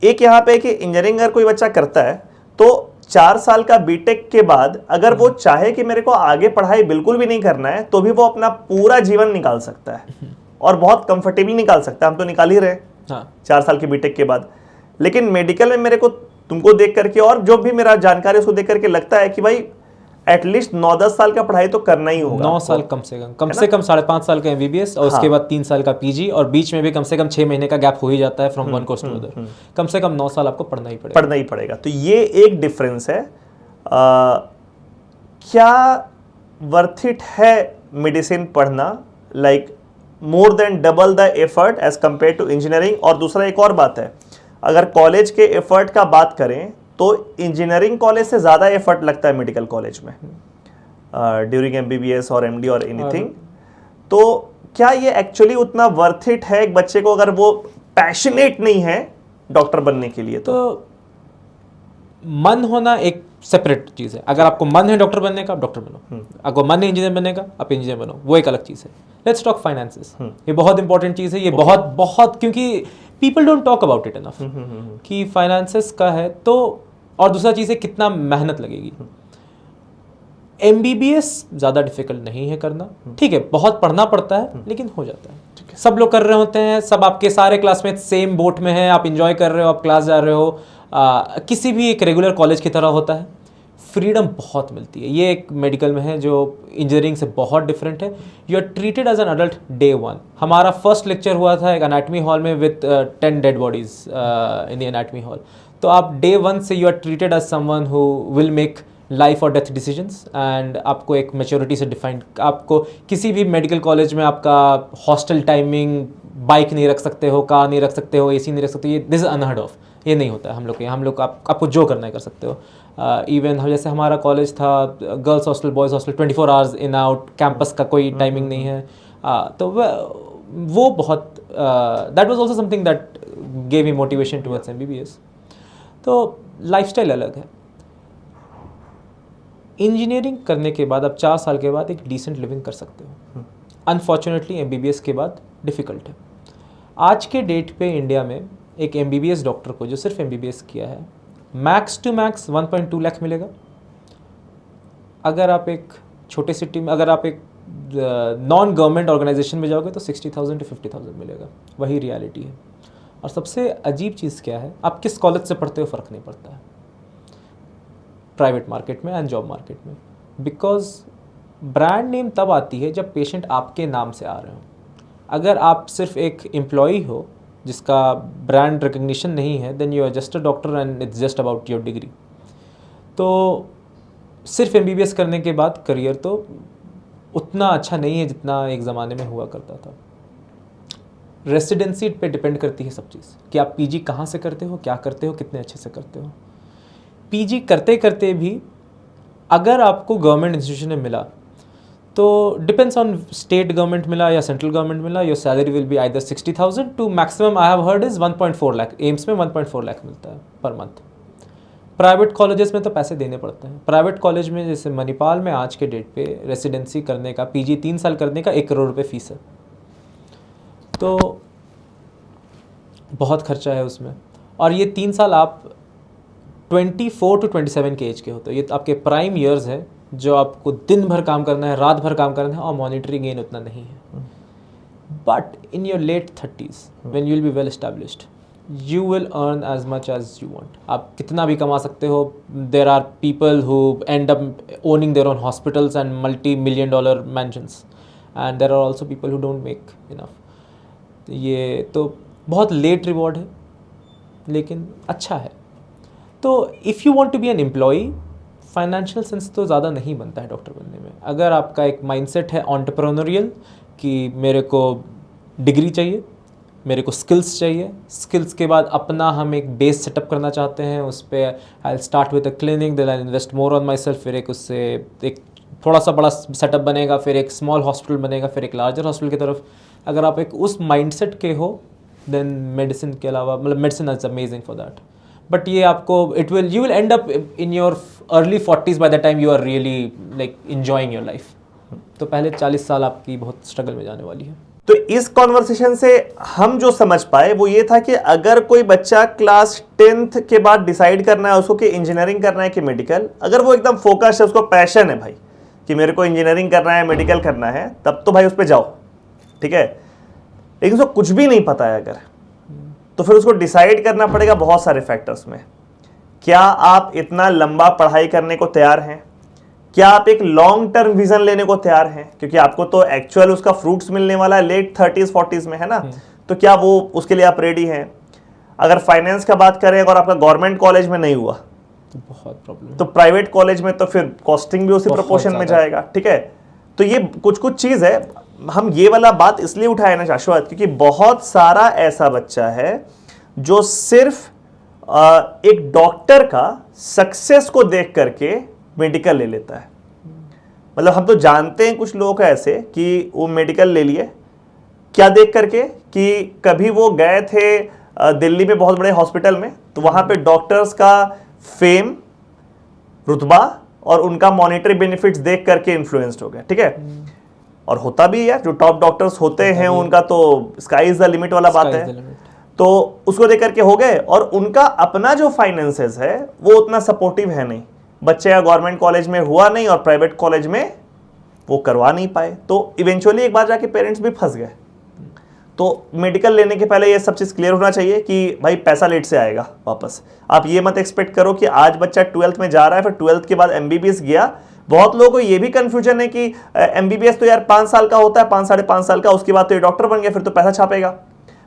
एक यहाँ पे कि इंजीनियरिंग अगर कोई बच्चा करता है तो 4 साल का बीटेक के बाद अगर वो चाहे कि मेरे को आगे पढ़ाई बिल्कुल भी नहीं करना है, तो भी वो अपना पूरा जीवन निकाल सकता है और बहुत कंफर्टेबली निकाल सकता है। हम तो निकाल ही रहे हैं 4 साल के बीटेक के बाद। लेकिन मेडिकल में मेरे को तुमको देख करके और जो भी मेरा जानकारी उसको देख करके लगता है कि भाई एटलीस्ट 9-10 साल का पढ़ाई तो करना ही होगा। 9 साल कम से कम 5.5 साल का MBBS और उसके बाद 3 साल का PG, और बीच में भी कम से कम 6 महीने का गैप हो ही जाता है from one course to other. कम से कम 9 साल आपको पढ़ना ही पड़ेगा। तो ये एक डिफरेंस है। क्या वर्थ इट है मेडिसिन पढ़ना, like more than double the effort as compare to engineering? और दूसरा एक और बात है, अगर कॉलेज के एफर्ट का बात करें तो इंजीनियरिंग कॉलेज से ज़्यादा एफर्ट लगता है मेडिकल कॉलेज में ड्यूरिंग MBBS और MD और एनीथिंग। तो क्या ये एक्चुअली उतना वर्थ इट है एक बच्चे को अगर वो पैशनेट नहीं है डॉक्टर बनने के लिए? तो मन होना एक सेपरेट चीज़ है। अगर आपको मन है डॉक्टर बनने का, आप डॉक्टर बनो। आपको मन है इंजीनियर बनने का, आप इंजीनियर बनो, वो एक अलग चीज़ है। Let's talk finances. ये बहुत इंपॉर्टेंट चीज़ है। ये बहुत क्योंकि people don't talk about it enough कि फाइनेंसेस का है। तो और दूसरा चीज़ है कितना मेहनत लगेगी। MBBS ज़्यादा डिफिकल्ट नहीं है करना, ठीक है, बहुत पढ़ना पड़ता है लेकिन हो जाता है। सब लोग कर रहे होते हैं, सब आपके सारे क्लासमेट सेम बोट में हैं, आप इंजॉय कर रहे हो, आप क्लास जा रहे हो, किसी भी एक रेगुलर कॉलेज की तरह होता है। फ्रीडम बहुत मिलती है। ये एक मेडिकल में है जो इंजीनियरिंग से बहुत डिफरेंट है। You are treated as an adult day 1। हमारा फर्स्ट लेक्चर हुआ था एक एनाटमी हॉल में with 10 dead bodies in the anatomy hall. तो आप डे 1 से you are treated as someone who will make life और डेथ डिसीजंस, एंड आपको एक मैच्योरिटी से डिफाइंड। आपको किसी भी मेडिकल कॉलेज में आपका हॉस्टल टाइमिंग, बाइक नहीं रख सकते हो, कार नहीं रख सकते हो, AC नहीं रख सकते हो, ये दिस इज अनहर्ड ऑफ। ये नहीं होता है हम लोग के। हम लोग आपको जो करना है कर सकते हो। इवन जैसे हमारा कॉलेज था girls hostel, boys hostel, 24 hours in out, campus का कोई टाइमिंग नहीं है। तो वो बहुत that was also something that gave me motivation towards MBBS। तो लाइफस्टाइल अलग है। इंजीनियरिंग करने के बाद आप 4 साल के बाद एक डिसेंट लिविंग कर सकते हो। अनफॉर्चुनेटली MBBS के बाद डिफ़िकल्ट है। आज के डेट पे इंडिया में एक MBBS डॉक्टर को जो सिर्फ MBBS किया है, मैक्स टू मैक्स 1.2 लाख मिलेगा। अगर आप एक छोटे सिटी में, अगर आप एक नॉन गवर्नमेंट ऑर्गेनाइजेशन में जाओगे तो 60,000 to 50,000 मिलेगा। वही रियलिटी है। और सबसे अजीब चीज़ क्या है, आप किस कॉलेज से पढ़ते हो फ़र्क नहीं पड़ता है प्राइवेट मार्केट में एंड जॉब मार्केट में। बिकॉज ब्रांड नेम तब आती है जब पेशेंट आपके नाम से आ रहे हो। अगर आप सिर्फ एक एम्प्लॉई हो जिसका ब्रांड रिकग्निशन नहीं है, then you are just a doctor and it's just about your degree. तो सिर्फ MBBS करने के बाद करियर तो उतना अच्छा नहीं है जितना एक ज़माने में हुआ करता था। रेसिडेंसी पे डिपेंड करती है सब चीज़ कि आप PG कहाँ से करते हो, क्या करते हो, कितने अच्छे से करते हो। PG करते करते भी अगर आपको गवर्नमेंट इंस्टीट्यूशन में मिला तो डिपेंड्स ऑन स्टेट गवर्नमेंट मिला या सेंट्रल गवर्नमेंट मिला, your salary will be either 60,000 to maximum I have heard is 1.4 lakh. AIIMS में 1.4 लाख मिलता है पर मंथ। प्राइवेट कॉलेजेस में तो पैसे देने पड़ते हैं। प्राइवेट कॉलेज में जैसे मणिपाल में आज के डेट पे रेसिडेंसी करने का, PG 3 साल करने का 1 करोड़ रुपये फीस है। तो बहुत खर्चा है उसमें। और ये 3 साल आप 24 टू 27 के एज के होते हो। ये आपके प्राइम ईयर्स है जो आपको दिन भर काम करना है, रात भर काम करना है, और मॉनिटरी गेन उतना नहीं है। But in your late 30s when you will be well established, you will earn as much as you want. आप कितना भी कमा सकते हो। There are people who end up owning their own hospitals and $multi-million mansions, and there are also people who don't make enough. ये तो बहुत late reward है लेकिन अच्छा है। तो if you want to be an employee, financial sense तो ज़्यादा नहीं बनता है डॉक्टर बनने में। अगर आपका एक माइंडसेट है एंटरप्रेन्योरियल कि मेरे को डिग्री चाहिए, मेरे को स्किल्स चाहिए, स्किल्स के बाद अपना हम एक बेस सेटअप करना चाहते हैं, उस पर I start with a clinic, then I invest more on myself, फिर एक उससे एक थोड़ा सा बड़ा सेटअप बनेगा, फिर एक स्मॉल हॉस्पिटल बनेगा, फिर एक लार्जर हॉस्पिटल की तरफ। अगर आप एक उस माइंडसेट के हो देन मेडिसिन के अलावा, मतलब medicine is amazing for that. But ये आपको you will end up in your early 40s by the time you are really like enjoying your life. तो पहले 40 साल आपकी बहुत स्ट्रगल में जाने वाली है। तो इस कॉन्वर्सेशन से हम जो समझ पाए वो ये था कि अगर कोई बच्चा क्लास 10th के बाद डिसाइड करना है उसको कि इंजीनियरिंग करना है कि मेडिकल, अगर वो एकदम फोकस है, उसको पैशन है भाई कि मेरे को इंजीनियरिंग करना है, मेडिकल करना है, तब तो भाई उस पर जाओ, ठीक है। लेकिन उसको कुछ भी नहीं पता है अगर, तो फिर उसको डिसाइड करना पड़ेगा बहुत सारे फैक्टर्स में। क्या आप इतना लंबा पढ़ाई करने को तैयार हैं? क्या आप एक लॉन्ग टर्म विजन लेने को तैयार हैं? क्योंकि आपको तो एक्चुअल उसका फ्रूट्स मिलने वाला है लेट 30s 40s में, है ना। तो क्या वो उसके लिए आप रेडी हैं? अगर फाइनेंस का बात करें, अगर आपका गवर्नमेंट कॉलेज में नहीं हुआ तो बहुत प्रॉब्लम, तो प्राइवेट कॉलेज में तो फिर कॉस्टिंग भी उसी प्रोपोर्शन में जाएगा, ठीक है। तो ये कुछ चीज है। हम ये वाला बात इसलिए उठाए ना शाश्वत, क्योंकि बहुत सारा ऐसा बच्चा है जो सिर्फ एक डॉक्टर का सक्सेस को देख करके मेडिकल ले लेता है। मतलब हम तो जानते हैं कुछ लोग ऐसे कि वो मेडिकल ले लिए क्या देख करके, कि कभी वो गए थे दिल्ली में बहुत बड़े हॉस्पिटल में, तो वहां पे डॉक्टर्स का फेम, रुतबा और उनका मॉनेटरी बेनिफिट्स देख करके इन्फ्लुएंस्ड हो गए, ठीक है। और होता भी है, जो टॉप डॉक्टर्स होते हैं उनका तो स्काई इज द लिमिट वाला बात है। तो उसको देख करके हो गए, और उनका अपना जो फाइनेंसेस है वो उतना सपोर्टिव है नहीं। बच्चे का गवर्नमेंट कॉलेज में हुआ नहीं और प्राइवेट कॉलेज में वो करवा नहीं पाए, तो इवेंचुअली एक बार जाके पेरेंट्स भी फंस गए। तो मेडिकल लेने के पहले ये सब चीज़ क्लियर होना चाहिए कि भाई पैसा लेट से आएगा वापस। आप ये मत एक्सपेक्ट करो कि आज बच्चा 12th में जा रहा है, फिर 12th के बाद MBBS गया। बहुत लोगों को ये भी कंफ्यूजन है कि MBBS तो यार 5 साल का होता है, 5 साढ़े 5 साल का, उसके बाद तो ये डॉक्टर बन गया, फिर तो पैसा छापेगा।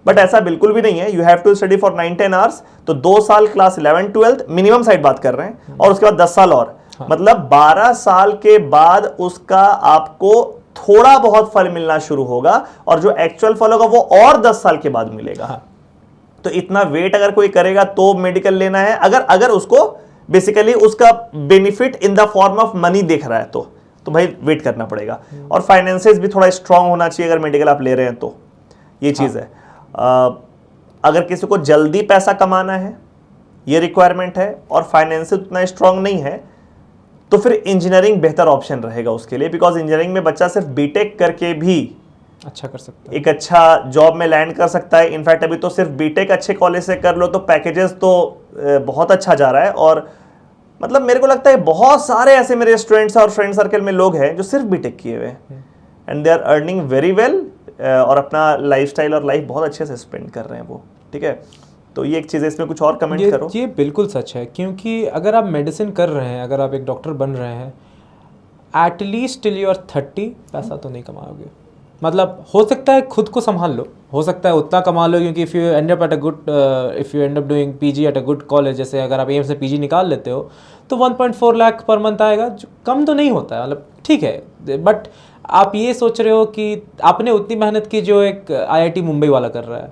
बट ऐसा बिल्कुल भी नहीं है। You have to study for 9-10 hours. तो 2 साल क्लास 11-12 मिनिमम साइड बात कर रहे हैं, और उसके बाद 10 साल और, मतलब 12 साल के बाद उसका आपको थोड़ा बहुत फल मिलना शुरू होगा, और जो एक्चुअल फल होगा वो और 10 साल के बाद मिलेगा। तो इतना वेट अगर कोई करेगा तो मेडिकल लेना है, अगर उसको बेसिकली उसका benefit in the form of money देख रहा है तो भाई वेट करना पड़ेगा। और फाइनेंसेस भी थोड़ा स्ट्रांग होना चाहिए अगर मेडिकल आप ले रहे हैं तो, ये चीज़ है। अगर किसी को जल्दी पैसा कमाना है, ये रिक्वायरमेंट है, और फाइनेंसेस उतना स्ट्रांग नहीं है, तो फिर इंजीनियरिंग बेहतर ऑप्शन रहेगा उसके लिए। बिकॉज इंजीनियरिंग में बच्चा सिर्फ बीटेक करके भी अच्छा कर सकता है, एक अच्छा जॉब में लैंड कर सकता है। इनफैक्ट अभी तो सिर्फ बीटेक अच्छे कॉलेज से कर लो तो पैकेजेस तो बहुत अच्छा जा रहा है। और मतलब मेरे को लगता है बहुत सारे ऐसे मेरे स्टूडेंट्स और फ्रेंड सर्कल में लोग हैं जो सिर्फ बीटेक किए हुए हैं, and they are earning very well, और अपना लाइफस्टाइल और लाइफ बहुत अच्छे से स्पेंड कर रहे हैं वो, ठीक है। तो ये एक चीज़ है, इसमें कुछ और कमेंट करो। ये बिल्कुल सच है, क्योंकि अगर आप मेडिसिन कर रहे हैं, अगर आप एक डॉक्टर बन रहे हैं, एटलीस्ट टिल यू आर 30 पैसा तो नहीं कमाओगे। मतलब हो सकता है खुद को संभाल लो, हो सकता है उतना कमा लो, क्योंकि if you and up doing PG at a good college, जैसे अगर आप एम से PG निकाल लेते हो तो 1.4 लाख पर मंथ आएगा, जो कम तो नहीं होता है, मतलब ठीक है। बट आप ये सोच रहे हो कि आपने उतनी मेहनत की जो एक आईआईटी मुंबई वाला कर रहा है,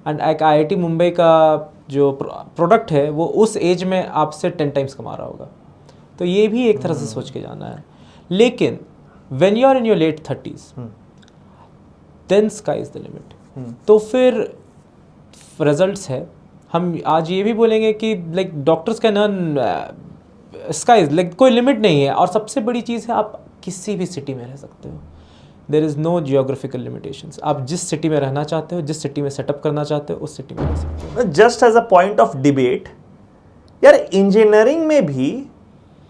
एंड एक आईआईटी मुंबई का जो प्रोडक्ट है वो उस एज में आपसे 10 टाइम्स कमा रहा होगा। तो ये भी एक तरह से सोच के जाना है। लेकिन when you are in your late 30s then sky is the limit. तो फिर रिजल्ट्स है, हम आज ये भी बोलेंगे कि like doctors can earn sky like कोई लिमिट नहीं है। और सबसे बड़ी चीज़ है, आप किसी भी सिटी में रह सकते हो, there is no geographical limitations. आप जिस सिटी में रहना चाहते हो, जिस सिटी में सेटअप करना चाहते हो, उस सिटी में रह सकते हो। Just as a point of debate, यार इंजीनियरिंग में भी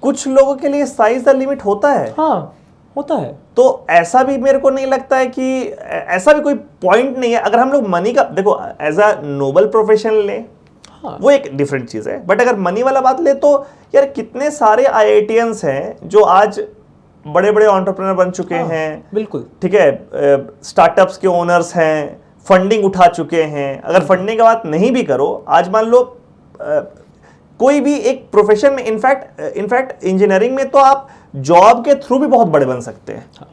कुछ लोगों के लिए साइज द लिमिट होता है। हाँ, होता है। तो ऐसा भी मेरे को नहीं लगता है कि ऐसा भी कोई पॉइंट नहीं है। अगर हम लोग मनी का देखो एज अ नोबल प्रोफेशन ले, हाँ, वो एक डिफरेंट चीज है। बट अगर मनी वाला बात ले तो यार कितने सारे आईआईटीएंस हैं जो आज बड़े बड़े एंटरप्रेन्योर बन चुके हैं। बिल्कुल, ठीक है, स्टार्टअप्स के ओनर्स हैं, फंडिंग उठा चुके हैं। अगर फंडिंग की बात नहीं भी करो, आज मान लो कोई भी एक प्रोफेशन में, इनफैक्ट इंजीनियरिंग में तो आप जॉब के थ्रू भी बहुत बड़े बन सकते हैं। हाँ।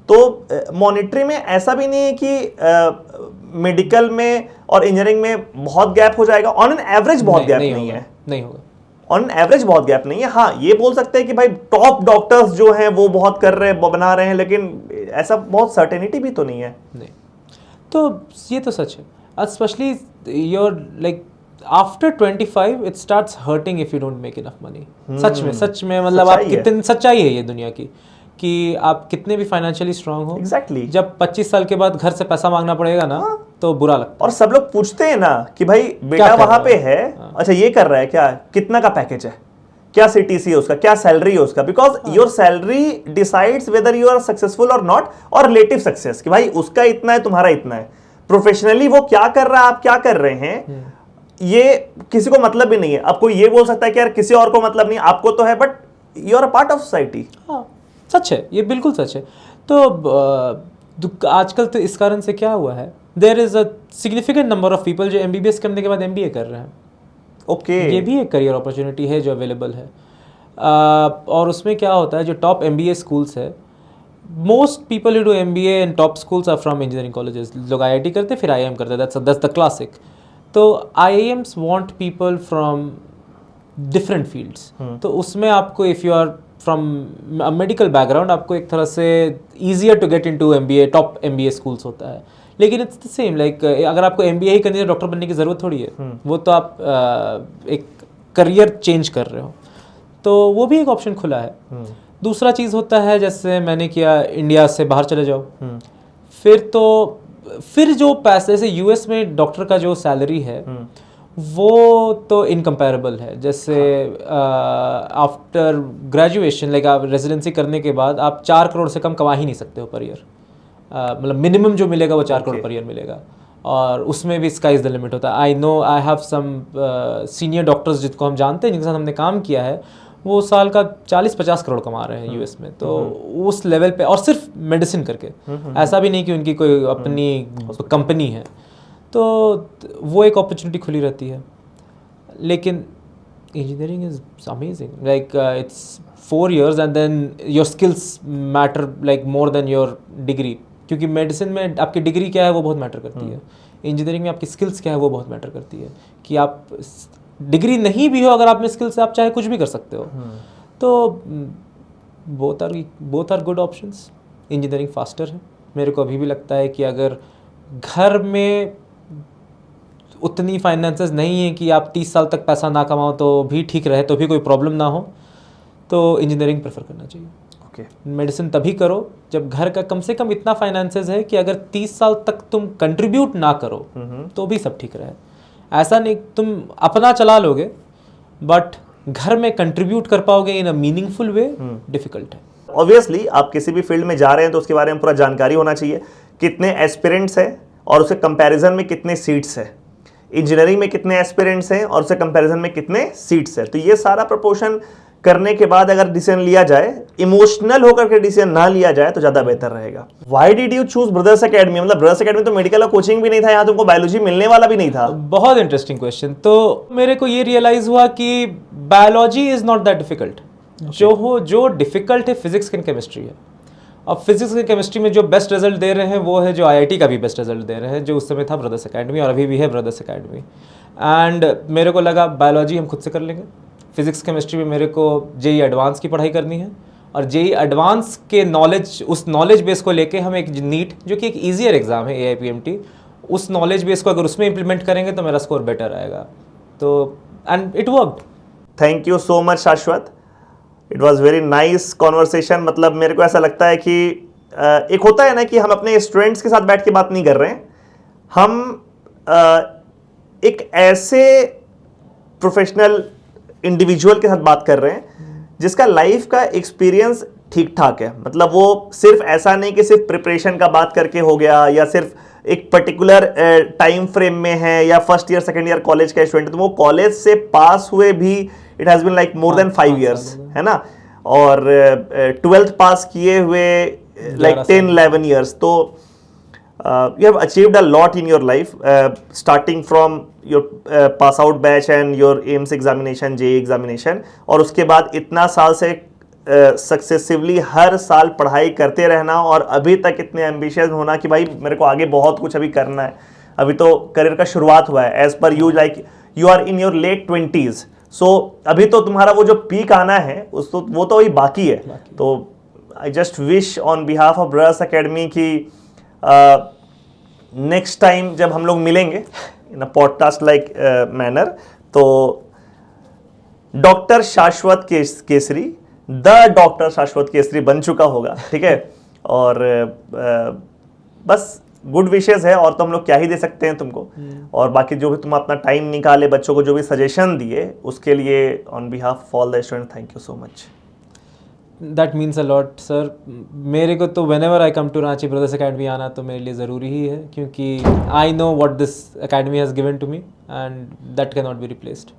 तो मॉनिटरी में ऐसा भी नहीं है कि मेडिकल में और इंजीनियरिंग में बहुत गैप हो जाएगा। ऑन एन एवरेज बहुत गैप नहीं है, नहीं होगा। ऑन एवरेज बहुत गैप नहीं है। हाँ, ये बोल सकते हैं कि भाई टॉप डॉक्टर्स जो हैं वो बहुत कर रहे हैं, बना रहे हैं, लेकिन ऐसा बहुत सर्टेनिटी भी तो नहीं है। नहीं, तो ये तो सच है। Specially your like after 25 it starts hurting if you don't make enough money. सच में मतलब आप कितने, सच्चाई है ये दुनिया की, कि आप कितने भी फाइनेंशियली स्ट्रांग हो, एग्जैक्टली जब 25 साल के बाद घर से पैसा मांगना पड़ेगा ना, तो बुरा लगता है। और सब लोग पूछते हैं ना कि भाई बेटा वहां पे है, अच्छा ये कर रहा है क्या, कितना का पैकेज है, क्या सीटीसी है उसका, क्या सैलरी है उसका। Because your salary decides whether you are successful और नॉट, और रिलेटिव सक्सेस कि भाई उसका इतना है, तुम्हारा इतना है। प्रोफेशनली वो क्या कर रहा है, आप क्या कर रहे हैं, ये किसी को मतलब भी नहीं है। अब कोई ये बोल सकता है कि यार किसी और को मतलब नहीं, आपको तो है, but you are a part of society. हाँ, सच है, ये बिल्कुल सच है। तो आजकल तो इस कारण से क्या हुआ है, there is a significant number of people जो एमबीबीएस करने के बाद एमबीए कर रहे हैं। ओके, ये भी एक करियर अपॉर्चुनिटी है जो अवेलेबल है। और उसमें क्या होता है, जो टॉप एमबीए स्कूल्स है, most people who do MBA in top schools are from engineering colleges. लोग आईआईटी करते फिर आईआईएम करते, दैट्स द क्लासिक। तो IIMs want people from different fields. तो उसमें आपको if you are from medical background, आपको एक तरह से easier to get into MBA, top MBA schools होता है। लेकिन इट्स द सेम, लाइक अगर आपको एमबीए ही करनी है, डॉक्टर बनने की ज़रूरत थोड़ी है। वो तो आप एक करियर चेंज कर रहे हो, तो वो भी एक ऑप्शन खुला है। दूसरा चीज़ होता है, जैसे मैंने किया, इंडिया से बाहर चले जाओ। फिर जो पैसे से यूएस में डॉक्टर का जो सैलरी है वो तो इनकम्पेरेबल है। जैसे आफ्टर ग्रेजुएशन, लाइक आप रेजिडेंसी करने के बाद आप 4 करोड़ से कम कमा ही नहीं सकते हो पर ईयर। मतलब मिनिमम जो मिलेगा वो 4 करोड़ पर ईयर मिलेगा, और उसमें भी स्काई इज़ द लिमिट होता है। I know, I have some senior doctors जिनको हम जानते हैं, जिनके साथ हमने काम किया है, वो साल का 40-50 करोड़ कमा रहे हैं यूएस में। तो उस लेवल पे, और सिर्फ मेडिसिन करके, ऐसा भी नहीं कि उनकी कोई अपनी कंपनी है। तो वो एक अपॉर्चुनिटी खुली रहती है। लेकिन engineering is amazing, like it's 4 years and then your skills matter like more than your degree. क्योंकि मेडिसिन में आपकी डिग्री क्या है वो बहुत मैटर करती है, इंजीनियरिंग में आपकी स्किल्स क्या है वो बहुत मैटर करती है। कि आप डिग्री नहीं भी हो, अगर आप में स्किल्स है, आप चाहे कुछ भी कर सकते हो। तो both are good options. Engineering faster है, मेरे को अभी भी लगता है कि अगर घर में उतनी फाइनेंसेस नहीं है कि आप 30 साल तक पैसा ना कमाओ तो भी ठीक रहे, तो भी कोई प्रॉब्लम ना हो, तो इंजीनियरिंग प्रेफर करना चाहिए। ओके, मेडिसिन तभी करो जब घर का कम से कम इतना फाइनेंसेस है कि अगर 30 साल तक तुम कंट्रीब्यूट ना करो तो भी सब ठीक रहे। ऐसा नहीं तुम अपना चला लोगे बट घर में कंट्रीब्यूट कर पाओगे इन अ मीनिंगफुल वे, डिफिकल्ट है। ऑब्वियसली आप किसी भी फील्ड में जा रहे हैं तो उसके बारे में पूरा जानकारी होना चाहिए, कितने एस्पिरेंट्स हैं और उसके कंपैरिजन में कितने सीट्स हैं। इंजीनियरिंग में कितने एस्पिरेंट्स हैं और उसके कंपैरिजन में कितने सीट्स हैं। तो ये सारा प्रोपोर्शन करने के बाद अगर डिसीजन लिया जाए, इमोशनल होकर के डिसीजन ना लिया जाए तो ज्यादा बेहतर रहेगा। Why did you choose brothers academy? मतलब ब्रदर्स एकेडमी तो मेडिकल का कोचिंग भी नहीं था, यहाँ तुमको बायोलॉजी मिलने वाला भी नहीं था। बहुत इंटरेस्टिंग क्वेश्चन। तो मेरे को ये रियलाइज हुआ कि biology is not that difficult. जो डिफिकल्ट है फिजिक्स एंड केमिस्ट्री है। अब फिजिक्स एंड केमिस्ट्री में जो बेस्ट रिजल्ट दे रहे हैं वो है जो आईआईटी का भी बेस्ट रिजल्ट दे रहे हैं, जो उस समय था ब्रदर्स एकेडमी और अभी भी है ब्रदर्स एकेडमी। एंड मेरे को लगा बायोलॉजी हम खुद से कर लेंगे, फिजिक्स केमिस्ट्री में मेरे को जेई एडवांस की पढ़ाई करनी है और जेई एडवांस के नॉलेज, उस नॉलेज बेस को लेके हम एक नीट जो कि एक ईजियर एग्जाम है AIPMT, उस नॉलेज बेस को अगर उसमें इंप्लीमेंट करेंगे तो मेरा स्कोर बेटर आएगा। तो and it worked. Thank you so much Shashwat, it was very nice conversation. मतलब मेरे को ऐसा लगता है कि एक होता है ना कि हम अपने स्टूडेंट्स के साथ बैठ के बात नहीं कर रहे हैं, हम एक ऐसे प्रोफेशनल इंडिविजुअल के साथ बात कर रहे हैं जिसका लाइफ का एक्सपीरियंस ठीक ठाक है। मतलब वो सिर्फ ऐसा नहीं कि सिर्फ प्रिपरेशन का बात करके हो गया या सिर्फ एक पर्टिकुलर टाइम फ्रेम में है या first year second year college का स्टूडेंट, तो वो कॉलेज से पास हुए भी it has been like more than 5 years, है ना, और 12th पास किए हुए लाइक 10-11 years। तो you have achieved a lot in your life, starting from your pass out batch and your AIMS examination, JEE examination, और उसके बाद इतना साल से सक्सेसिवली हर साल पढ़ाई करते रहना और अभी तक इतने एम्बिशियस होना कि भाई मेरे को आगे बहुत कुछ अभी करना है। अभी तो करियर का शुरुआत हुआ है, एज पर you like you are in your late 20s, so अभी तो तुम्हारा वो जो पीक आना है उस तो वो तो अभी बाकी है। तो I just wish on behalf of brothers academy की नेक्स्ट टाइम जब हम लोग मिलेंगे इन अ पॉडकास्ट लाइक मैनर, तो डॉक्टर शाश्वत केसरी, द डॉक्टर शाश्वत केसरी बन चुका होगा, ठीक है। और बस गुड विशेस है, और तो हम लोग क्या ही दे सकते हैं तुमको। और बाकी जो भी तुम अपना टाइम निकाले, बच्चों को जो भी सजेशन दिए, उसके लिए on behalf of all the student thank you so much. That means a lot sir. मेरे को तो whenever I come to Ranchi brothers academy आना तो मेरे लिए ज़रूरी ही है, क्योंकि I know what this academy has given to me and that can not be replaced.